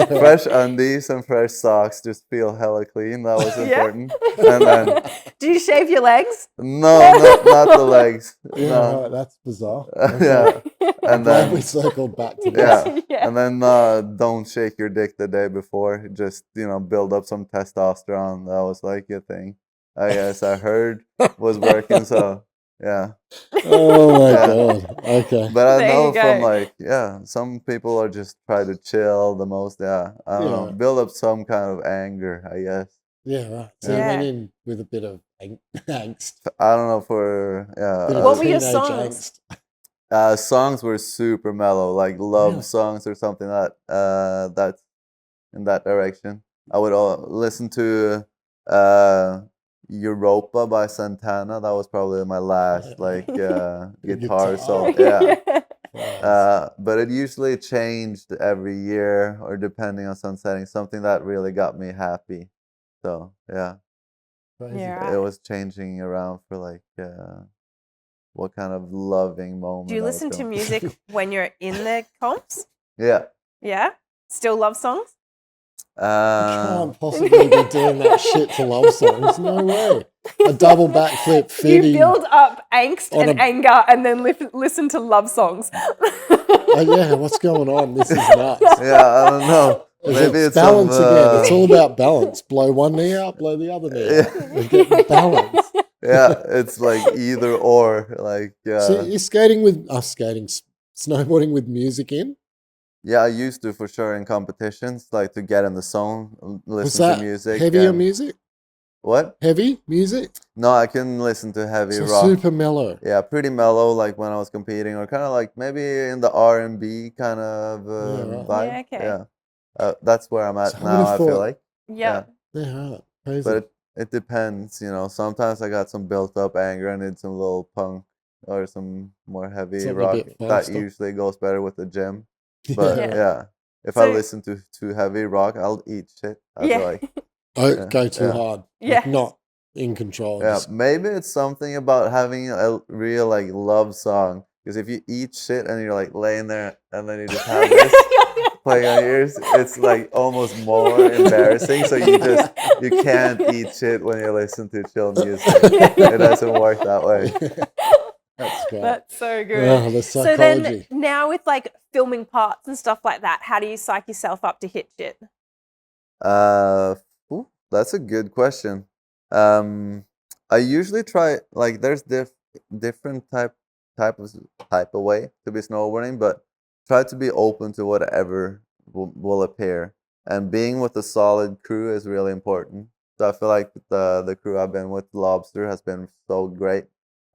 fresh undies and fresh socks. Just feel hella clean. That was Yeah. important. And then Do you shave your legs? no, not the legs. Yeah, No. right, that's bizarre. Yeah. I'm And glad we then circled back to this. yeah. Yeah. And then don't shake your dick the day before. Just build up some testosterone. That was like a thing. I guess I heard was working. So yeah. Oh my Yeah. god. Okay. But I There know you from go. like some people are just try to chill the most. Yeah. I don't know. Yeah. Build up some kind of anger, I guess. Yeah, right. So Yeah. you went in with a bit of angst. I don't know for Bit of What were your teenage songs? angst. songs were super mellow, like love Really? songs or something that's in that direction. I would listen to Europa by Santana. That was probably my last like The guitar guitar. song. Yeah. Nice. But it usually changed every year or depending on sun setting. Something that really got me happy. So yeah, Crazy. Yeah. it was changing around for like what kind of loving moment. Do you I was listen to going. music when you're in the comps? Yeah. Yeah. Still love songs? You can't possibly be doing that shit to love songs. No way. A double backflip You fitting. build up angst on and a- anger and then listen to love songs. Oh yeah, what's going on? This is nuts. Yeah, I don't know. Maybe It's it's balance some, again. It's all about balance. Blow one knee out, blow the other knee out. Yeah. We get balance. yeah, it's like either or. Like So you're snowboarding with music in? yeah, I used to for sure in competitions, like to get in the zone, Was listen that to music. heavier and- music? What? Heavy music? No, I can listen to heavy So rock. super mellow. Yeah, pretty mellow, like when I was competing, or kind of like maybe in the R&B kind of right. vibe. Yeah, okay. Yeah, that's where I'm at So I now. would've I feel thought- like, Yeah. Yeah, right. Crazy. but it depends. Sometimes I got some built up anger. I need some little punk or some more heavy Something a rock. bit That faster. usually goes better with the gym. But Yeah. yeah, if I So- listen to too heavy rock, I'll eat shit. I Yeah. feel like. Oh, go too yeah. hard. Yeah. Like, not in control. Yeah, Just- maybe it's something about having a real like love song. Because if you eat shit and you're like laying there and then you just have this playing on your ears, it's like almost more embarrassing. So you can't eat shit when you listen to chill music. It doesn't work that way. That's great. That's so good. Oh, the So psychology. then now with like filming parts and stuff like that, how do you psych yourself up to hit shit? Ooh, that's a good question. I usually try like there's different type of way to be snowboarding, but try to be open to whatever will appear. And being with a solid crew is really important. So I feel like the crew I've been with, Lobster, has been so great.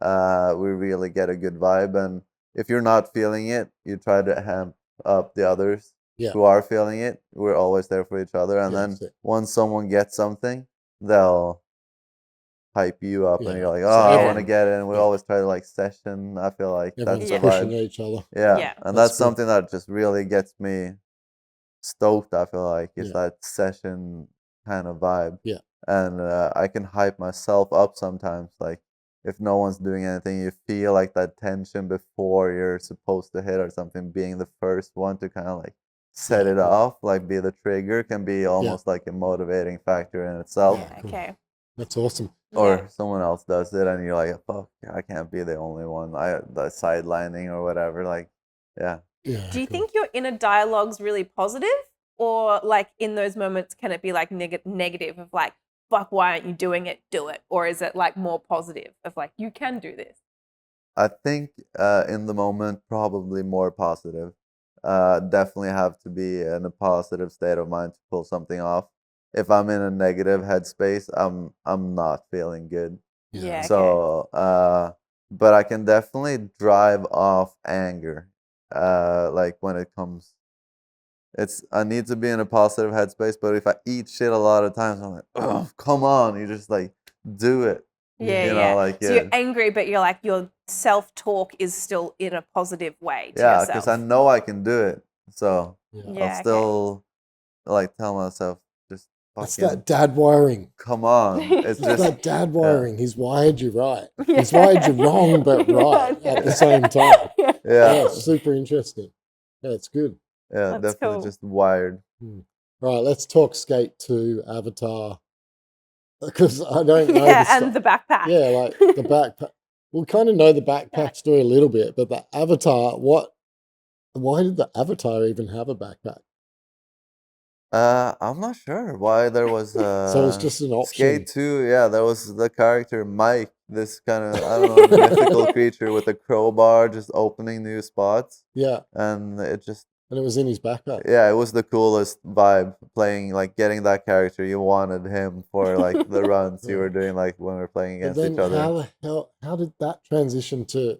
We really get a good vibe, and if you're not feeling it, you try to amp up the others Yeah. who are feeling it. We're always there for each other, and Yeah, then that's it. once someone gets something, they'll hype you up, and Yeah. you're like, So oh, I Yeah. want to get in. We Yeah. always try to like session. I feel like Everyone's that's the pushing vibe. each other. Yeah, Yeah. and That's that's good. something that just really gets me stoked. I feel like it's Yeah. that session kind of vibe. Yeah. And I can hype myself up sometimes. Like if no one's doing anything, you feel like that tension before you're supposed to hit or something. Being the first one to kind of like set Yeah, it yeah. off, like be the trigger, can be almost like a motivating factor in itself. Yeah. Cool. Okay. That's awesome. Or Yeah. someone else does it, and you're like, "Fuck, I can't be the only one." The sidelining or whatever. Like, yeah. Yeah. Do you cool. think your inner dialogue's really positive? Or like in those moments, can it be like negative of like, fuck, why aren't you doing it? Do it. Or is it like more positive of like, you can do this? I think in the moment, probably more positive. Definitely have to be in a positive state of mind to pull something off. If I'm in a negative headspace, I'm not feeling good. Yeah. Okay. So, but I can definitely drive off anger. Like when it comes, I need to be in a positive headspace. But if I eat shit a lot of times, I'm like, oh, come on, you just like do it. Yeah, You know, yeah. like So you're angry, but you're like your self-talk is still in a positive way to yeah, yourself. because I know I can do it. So Yeah, I'll still like tell myself, just It's fucking that dad wiring. come on. It's It's just that dad wiring. He's wired you right. Yeah. He's wired you wrong, but right at the same time. Yeah. Yeah, yeah, it's super interesting. Yeah, it's good. yeah, That's definitely cool. just wired. Right, let's talk Skate 2 Avatar. Because I don't know. Yeah, the and the backpack. Yeah, like the backpack. We kind of know the backpack story a little bit, but the Avatar, why did the Avatar even have a backpack? I'm not sure why there was So it's just an option. Skate 2, yeah, there was the character Mike, this kind of, I don't know, mythical creature with a crowbar just opening new spots. Yeah, And it was in his backpack. yeah, it was the coolest vibe playing, like getting that character. You wanted him for like the runs you were doing, like when we were playing But against then each other. how did that transition to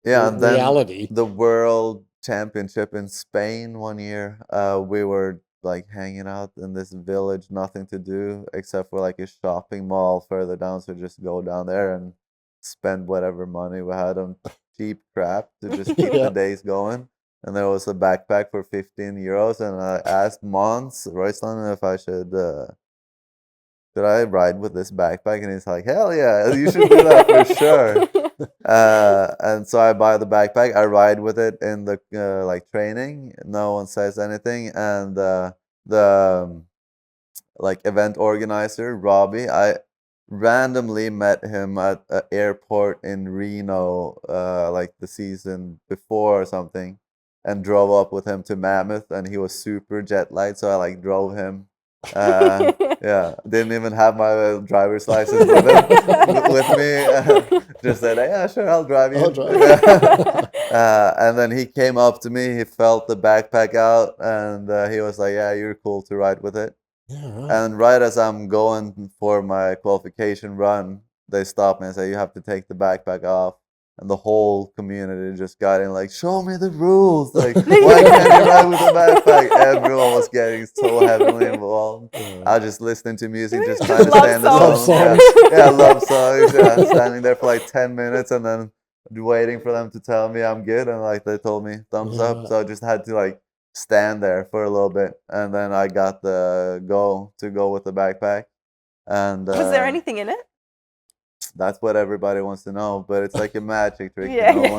Yeah, and then reality? the World Championship in Spain one year, we were like hanging out in this village, nothing to do except for like a shopping mall further down. So just go down there and spend whatever money we had on cheap crap to just keep Yeah. the days going. And there was a backpack for 15 euros, and I asked Mons Roysland if I should I ride with this backpack, and he's like, hell yeah, you should do that for sure. And so I buy the backpack. I ride with it in the like training. No one says anything, and the like event organizer Robbie, I randomly met him at an airport in Reno, like the season before or something, and drove up with him to Mammoth, and he was super jet lagged, so I like drove him. Yeah, didn't even have my driver's license with me. Just said, yeah, sure, I'll drive you. I'll drive. And then he came up to me. He felt the backpack out, and he was like, "Yeah, you're cool to ride with it." Yeah, right. And right as I'm going for my qualification run, they stop me and say, "You have to take the backpack off." And the whole community just got in, like, show me the rules. Like, why can't you ride with a backpack? Everyone was getting so heavily involved. I was just listening to music, just trying to stay in the Love zone. songs. Yeah, love songs. Yeah, standing there for like 10 minutes and then waiting for them to tell me I'm good. And like they told me thumbs up. So I just had to like stand there for a little bit. And then I got the go with the backpack. And Was there anything in it? that's what everybody wants to know, but it's like a magic trick. Yeah. You know?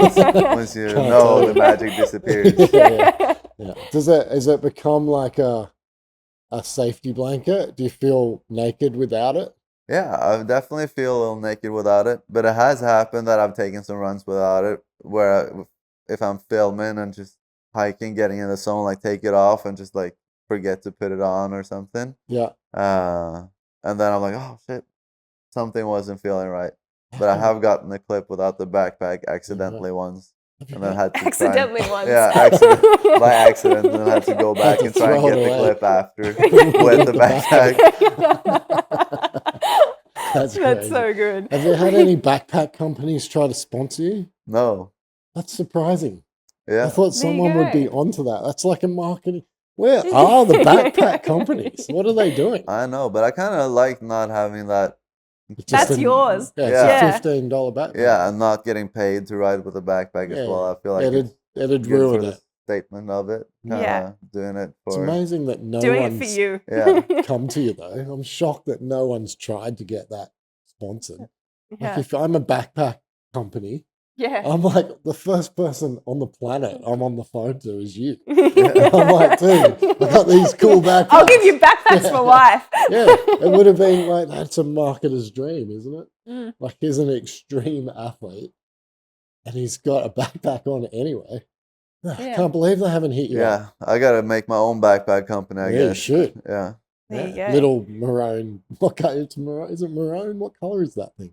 Once you know, the magic disappears. Yeah. Has it become like a safety blanket? Do you feel naked without it? Yeah, I definitely feel a little naked without it, but it has happened that I've taken some runs without it, where if I'm filming and just hiking, getting in the zone, like take it off and just like forget to put it on or something. Yeah. And then I'm like, oh shit, something wasn't feeling right. But I have gotten a clip without the backpack accidentally once. And then had to accidentally once. Yeah, by accident, and then I had to go back and try and get the clip after with the backpack. That's crazy. so good. Have you had any backpack companies try to sponsor you? No. That's surprising. Yeah. I thought There you someone would be go. onto that. That's like a marketing. Where are the backpack companies? What are they doing? I know, but I kind of like not having that. It's That's yours. Yeah, Yeah. it's a $15 backpack. Yeah, and not getting paid to ride with a backpack as well. I feel like it'd good ruin for it. the statement of it. Yeah. Doing it It's for. amazing that no Doing it one's for you. Yeah. come to you though. I'm shocked that no one's tried to get that sponsored. Like Yeah. if I'm a backpack company, Yeah. I'm like the first person on the planet I'm on the phone to is you. I'm like, dude, I got these cool backpacks. I'll give you backpacks for life. Yeah, it would have been like, that's a marketer's dream, isn't it? Mm. Like he's an extreme athlete and he's got a backpack on anyway. I Yeah. can't believe they haven't hit you up. Yeah, I gotta make my own backpack company, I Yeah, you guess. should. Yeah. There you go. Little maroon. What color? It's maroon. Is it maroon? What color is that thing?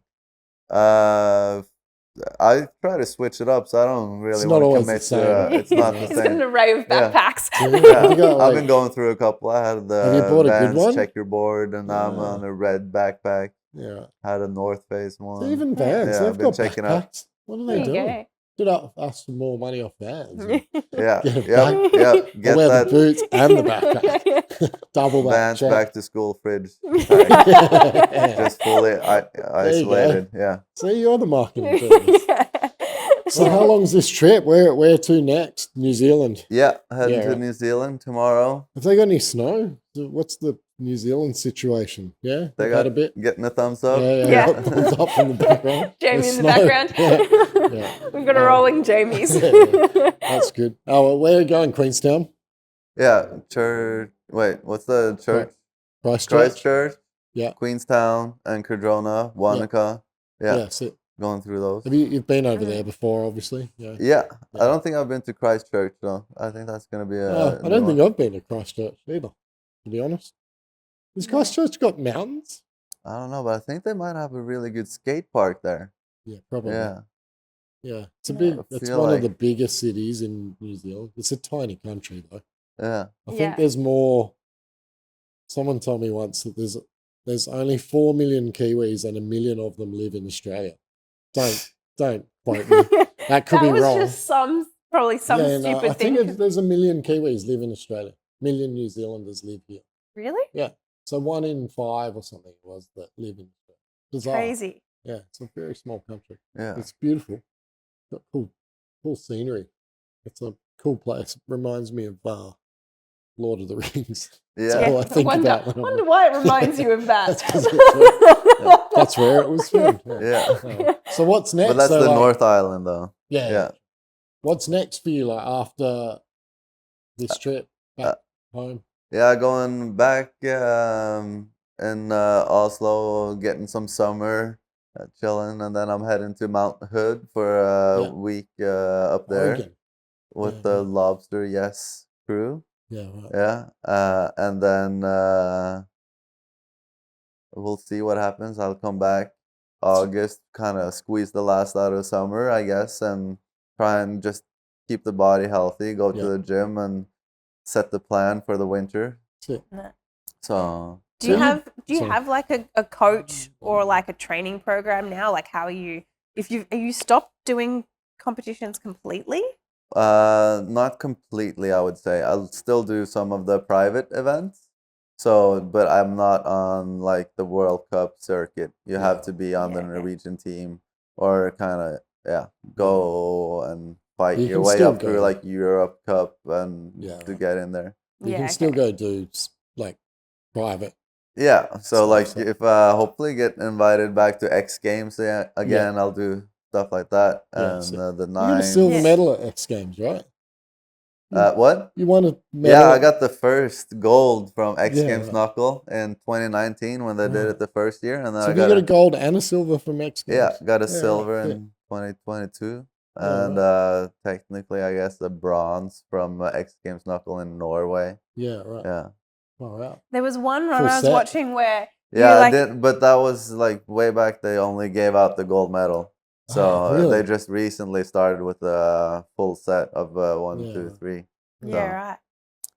I try to switch it up, so I don't really It's not want to always commit the to. same. It's not the He's got an same. array of Yeah. backpacks. Yeah. You got, I've like- been going through a couple. I had Have you the bought a good Vans one? checkerboard, and now I'm Yeah. on a red backpack. Yeah. Had a North Face So one. even Vans, Yeah, they've I've been got checking out. backpacks. What are There they you doing? Should ask for more money off Vans. And Yeah, Get a yep, back- yep. I'll Get wear the that boots and the backpack. Double that Vans check. back to school fridge Yeah. just fully isolated. Yeah. See, you're the marketing genius. So how long's this trip? Where to next? New Zealand. Yeah, heading Yeah, to right. New Zealand tomorrow. Have they got any snow? What's the New Zealand situation? Yeah, They they've got had a bit. getting a thumbs up. Yeah. Yeah. Thumbs up in the background. Jamie There's in the snow. background. Yeah. We've got a rolling Jamies. Yeah. That's good. Oh, well, where are you going? Queenstown? Yeah, church. Wait, what's the church? Christchurch? Christchurch. Yeah. Queenstown and Cardrona, Wanaka. Yeah, That's it. going through those. You've been over there before, obviously. Yeah. Yeah, Yeah. I don't think I've been to Christchurch though. I think that's gonna be a. I don't think I've been to Christchurch either, to be honest. Has Christchurch got mountains? I don't know, but I think they might have a really good skate park there. Yeah, probably. Yeah, Yeah. It's a Yeah. big. I It's feel one of like- the biggest cities in New Zealand. It's a tiny country though. yeah. I think Yeah. there's more. Someone told me once that there's only 4 million Kiwis and 1 million of them live in Australia. Don't quote me. That could be was wrong. just probably some Yeah, no, stupid I thing. think there's 1 million Kiwis live in Australia. 1 million New Zealanders live here. Really? So 1 in 5 or something it was that live in Australia. Bizarre. Crazy. Yeah, it's a very small country. Yeah. It's beautiful. Got cool scenery. It's a cool place. Reminds me of Lord of the Rings. That's Yeah. all I think wonder, about when I'm wonder why it reminds you of that. That's 'cause it's That's where it was filmed. Yeah. So what's next? But that's So, the like, North Island though. Yeah. Yeah. What's next for you, like after this trip back home? Yeah, going back in Oslo, getting some summer, chilling, and then I'm heading to Mount Hood for a Yeah. week up there Oregon. with Yeah, the yeah. Lobster Yes crew. Yeah, right. Yeah, and then we'll see what happens. I'll come back August, kind of squeeze the last out of summer, I guess, and try and just keep the body healthy, go to Yeah. the gym, and set the plan for the winter. That's it. So Do you So have sorry. like a coach or like a training program now? Like how are you are you stopped doing competitions completely? not completely, I would say. I'll still do some of the private events. So, but I'm not on like the World Cup circuit. You have to be on the Yeah. Norwegian team or kind of go and fight You your can way still up through go. like Europe Cup and Yeah, to right. get in there. You Yeah, can still go do like private. Yeah, so Stuff, like so- if hopefully get invited back to X Games again, I'll do stuff like that. Yeah, And so the You got a nine. silver Yeah. medal at X Games, right? What? You won a medal. Yeah, I got the first gold from X Yeah, Games right. Knuckle in 2019 when they did Wow. it the first year, and then So I you got got a gold and a silver from X Games. yeah, got a Yeah, silver right, in 2022, Yeah, and technically I guess a bronze from X Games Knuckle in Norway. Yeah, right. Yeah, Oh, wow. There was one run Full I was set. watching where yeah, like- I did, but that was like way back. They only gave out the gold medal. So Oh, really? they just recently started with a full set of 1, Yeah. 2, 3. yeah, right.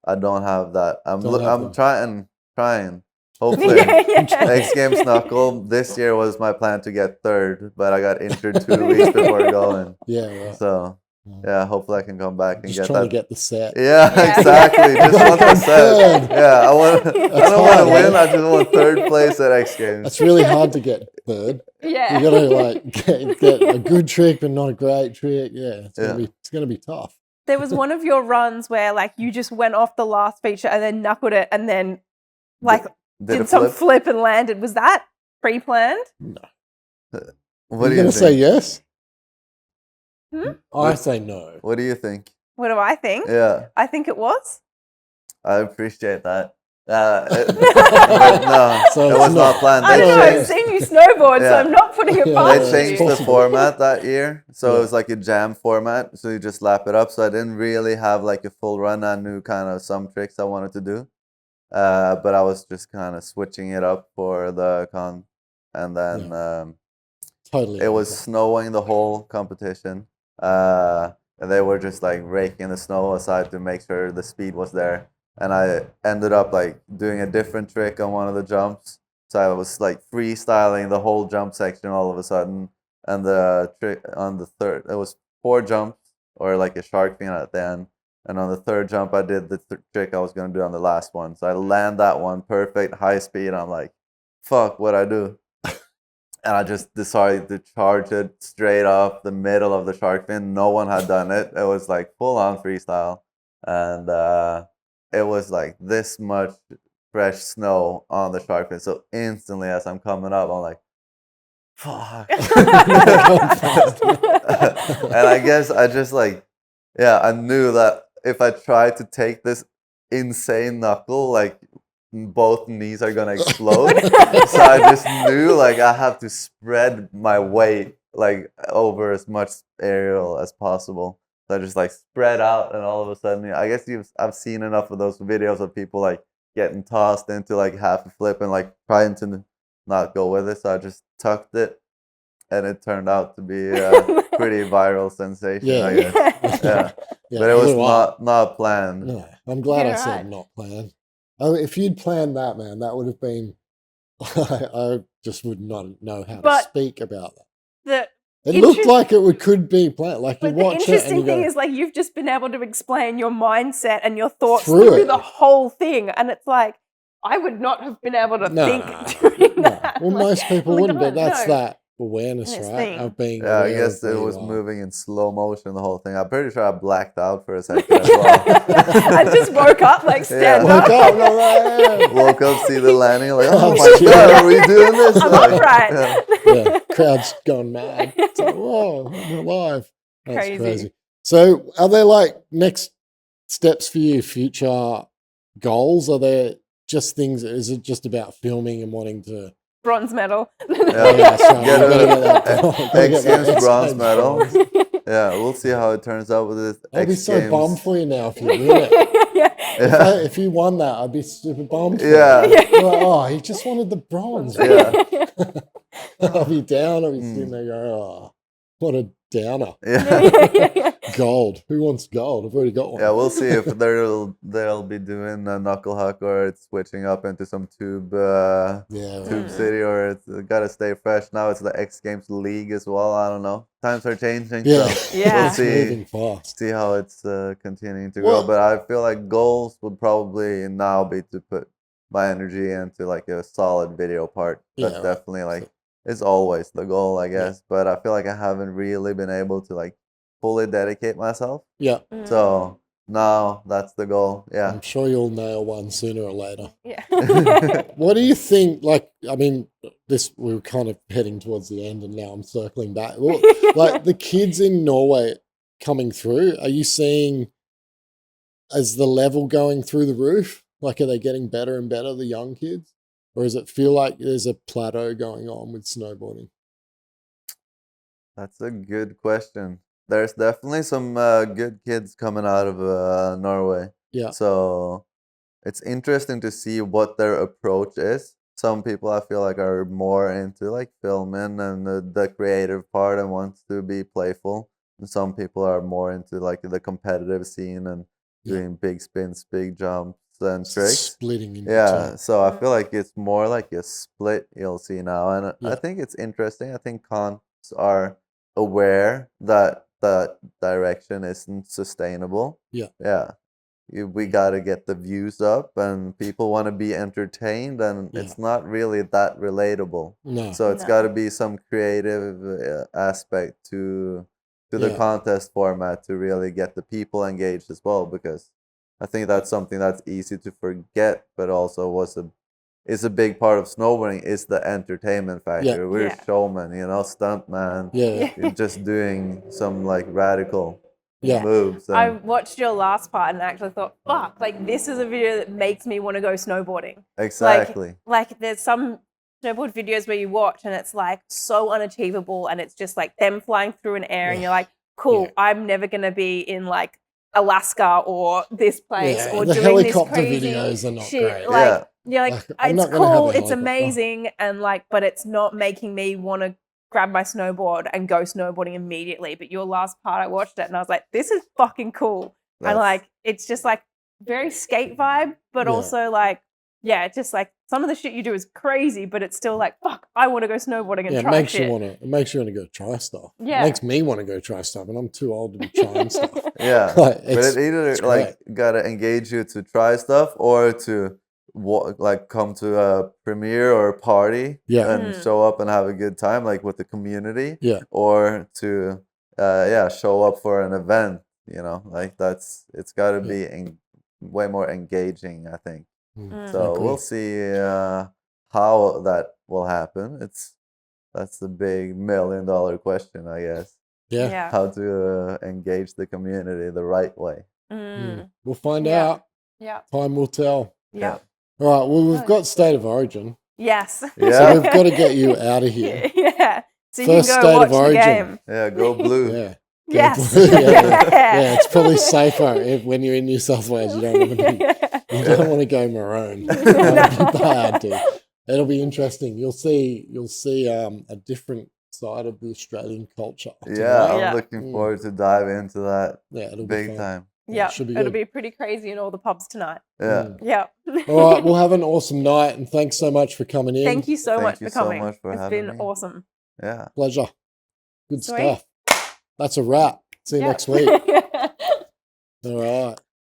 I don't have that. I'm Don't have I'm them. trying. Hopefully, X Games Knuckle this year was my plan to get third, but I got injured 2 weeks before going. Yeah, right. So yeah, hopefully I can come back and Just get trying that. to get the set. Yeah, Yeah. exactly. Just want the set. Third. Yeah, I want. I That's don't want hard, to win. man. I just want third place at X Games. It's really hard to get third. Yeah. You got to like get a good trick, but not a great trick. Yeah, it's Yeah. gonna be tough. There was one of your runs where like you just went off the last feature and then knuckled it and then like Did did a some flip? flip and landed. Was that pre-planned? No. What Are do you you gonna say think? yes? Hmm? I say no. What do you think? What do I think? Yeah, I think it was. I appreciate that. But no, So it it's was not not- planned. I They don't know. I've changed- seen you snowboard, so Yeah. I'm not putting it Yeah. past They Oh, changed you. the possible. format that year, so Yeah. it was like a jam format. So you just lap it up. So I didn't really have like a full run. I knew kind of some tricks I wanted to do, but I was just kind of switching it up for the con, and then Totally. It was snowing the whole competition. And they were just like raking the snow aside to make sure the speed was there. And I ended up like doing a different trick on one of the jumps. So I was like freestyling the whole jump section all of a sudden. And the trick on the third, it was 4 jumps or like a shark fin at the end. And on the third jump, I did the trick I was going to do on the last one. So I land that one perfect, high speed. I'm like, fuck, what'd I do? And I just decided to charge it straight off the middle of the shark fin. No one had done it. It was like full on freestyle. And it was like this much fresh snow on the shark fin. So instantly as I'm coming up, I'm like, fuck. And I guess I just like, I knew that if I tried to take this insane knuckle, like both knees are gonna explode. So I just knew like I have to spread my weight like over as much aerial as possible. So I just like spread out, and all of a sudden, I guess I've seen enough of those videos of people like getting tossed into like half a flip and like trying to not go with it. So I just tucked it, and it turned out to be a pretty viral sensation. I guess. Yeah, but it was not planned. No, I'm glad I You're said right. not planned. Oh, if you'd planned that, man, that would have been. I just would not know how to But speak about that. The It looked like it could be planned. Like you But the watch it and interesting you thing go, is, like, you've just been able to explain your mindset and your thoughts Through through it. the whole thing, and it's like I would not have been able to think doing that. Well, Like, most people like, wouldn't, I but that's don't know. that awareness, This right? thing. Of being Yeah, I aware guess of it where was you are. moving in slow motion the whole thing. I'm pretty sure I blacked out for a second as well. I just woke up, like, stand Yeah. up. Woke up, no, right. Woke up, see the landing, like, oh I'm my scared. god, are we doing this? I'm Like, upright. Yeah, crowd's gone mad. It's like, whoa, I'm alive. That's Crazy. crazy. So, are there like next steps for you? Future goals? Are there just things? Is it just about filming and wanting to? Bronze medal. Yeah, so Get you gotta a get that- gotta get that X Games bronze Games medal. bronze. Yeah, we'll see how it turns out with this I'd be X so Games. bummed for you now if you win it. Yeah. Yeah. If you won that, I'd be super bummed. For Yeah. you. Like, oh, he just wanted the bronze. Yeah. I'll be down. I'll be sitting there going, oh, what a downer. Yeah. Gold. Who wants gold? I've already got one. Yeah, we'll see if they'll be doing a knuckle huck or it's switching up into some tube Yeah. city, or it's gotta stay fresh. Now it's the X Games League as well. I don't know. Times are changing. Yeah. So Yeah. we'll It's moving fast. see how it's continuing to Well- grow. But I feel like goals would probably now be to put my energy into like a solid video part. Yeah, That's right. definitely like it's always the goal, I guess. But I feel like I haven't really been able to like fully dedicate myself. Yeah. So now that's the goal. Yeah. I'm sure you'll nail one sooner or later. Yeah. What do you think? Like, I mean, we were kind of heading towards the end, and now I'm circling back. Well, like the kids in Norway coming through, are you seeing is the level going through the roof? Like, are they getting better and better, the young kids? Or does it feel like there's a plateau going on with snowboarding? That's a good question. There's definitely some good kids coming out of Norway. Yeah. So it's interesting to see what their approach is. Some people I feel like are more into like filming and the creative part and wants to be playful. And some people are more into like the competitive scene and doing big spins, big jumps and tricks. Splitting into Yeah, two. so I feel like it's more like a split you'll see now. And Yeah. I think it's interesting. I think cons are aware that that direction isn't sustainable. Yeah. Yeah. We got to get the views up and people want to be entertained, and Yeah. it's not really that relatable. No. So it's No. got to be some creative aspect to the Yeah. contest format to really get the people engaged as well, because I think that's something that's easy to forget, but also is a big part of snowboarding is the entertainment factor. We're Yeah. showmen, stuntman. Yeah. You're just doing some like radical Yeah. moves. I And watched your last part and actually thought, fuck, like this is a video that makes me want to go snowboarding. exactly. Like there's some snowboard videos where you watch and it's like so unachievable and it's just like them flying through an air and Yeah. you're like, cool, Yeah. I'm never going to be in like Alaska or this place Yeah, or the doing this helicopter crazy videos are not shit. great. Like, Yeah. you're like, Like, I'm it's not gonna have a cool, it's helicopter. amazing, and like, but it's not making me want to grab my snowboard and go snowboarding immediately. But your last part, I watched it and I was like, this is fucking cool. And like, it's just like very skate vibe, but also like, it's just like some of the shit you do is crazy, but it's still like, fuck, I want to go snowboarding and try shit. It makes you want to go try stuff. Yeah. It makes me want to go try stuff, and I'm too old to be trying stuff. Yeah. Like, but it either like gotta engage you to try stuff or to like come to a premiere or a party and show up and have a good time, like with the community. Yeah. Or to show up for an event, you know, like it's got to be way more engaging, I think. So we'll see how that will happen. That's the big $1 million question, I guess. Yeah. How to engage the community the right way. We'll find out. Yeah. Time will tell. Yeah. All right. Well, we've got State of Origin. Yes. Yeah. So we've got to get you out of here. Yeah. So First you can State go of watch the Origin. game. Yeah, go blue. Yeah. Yes. Yeah, it's probably safer when you're in New South Wales. You don't want to go maroon. That'd be bad, dude. It'll be interesting. You'll see a different side of the Australian culture. I'm looking forward to dive into that. Yeah, it'll big be time. Yeah, it'll be pretty crazy in all the pubs tonight. Yeah. Yeah. All right, we'll have an awesome night, and thanks so much for coming in. Thank you so much for coming. So much for it's having been me. awesome. Yeah. Pleasure. Good Sweet. stuff. That's a wrap. See you next week. All right.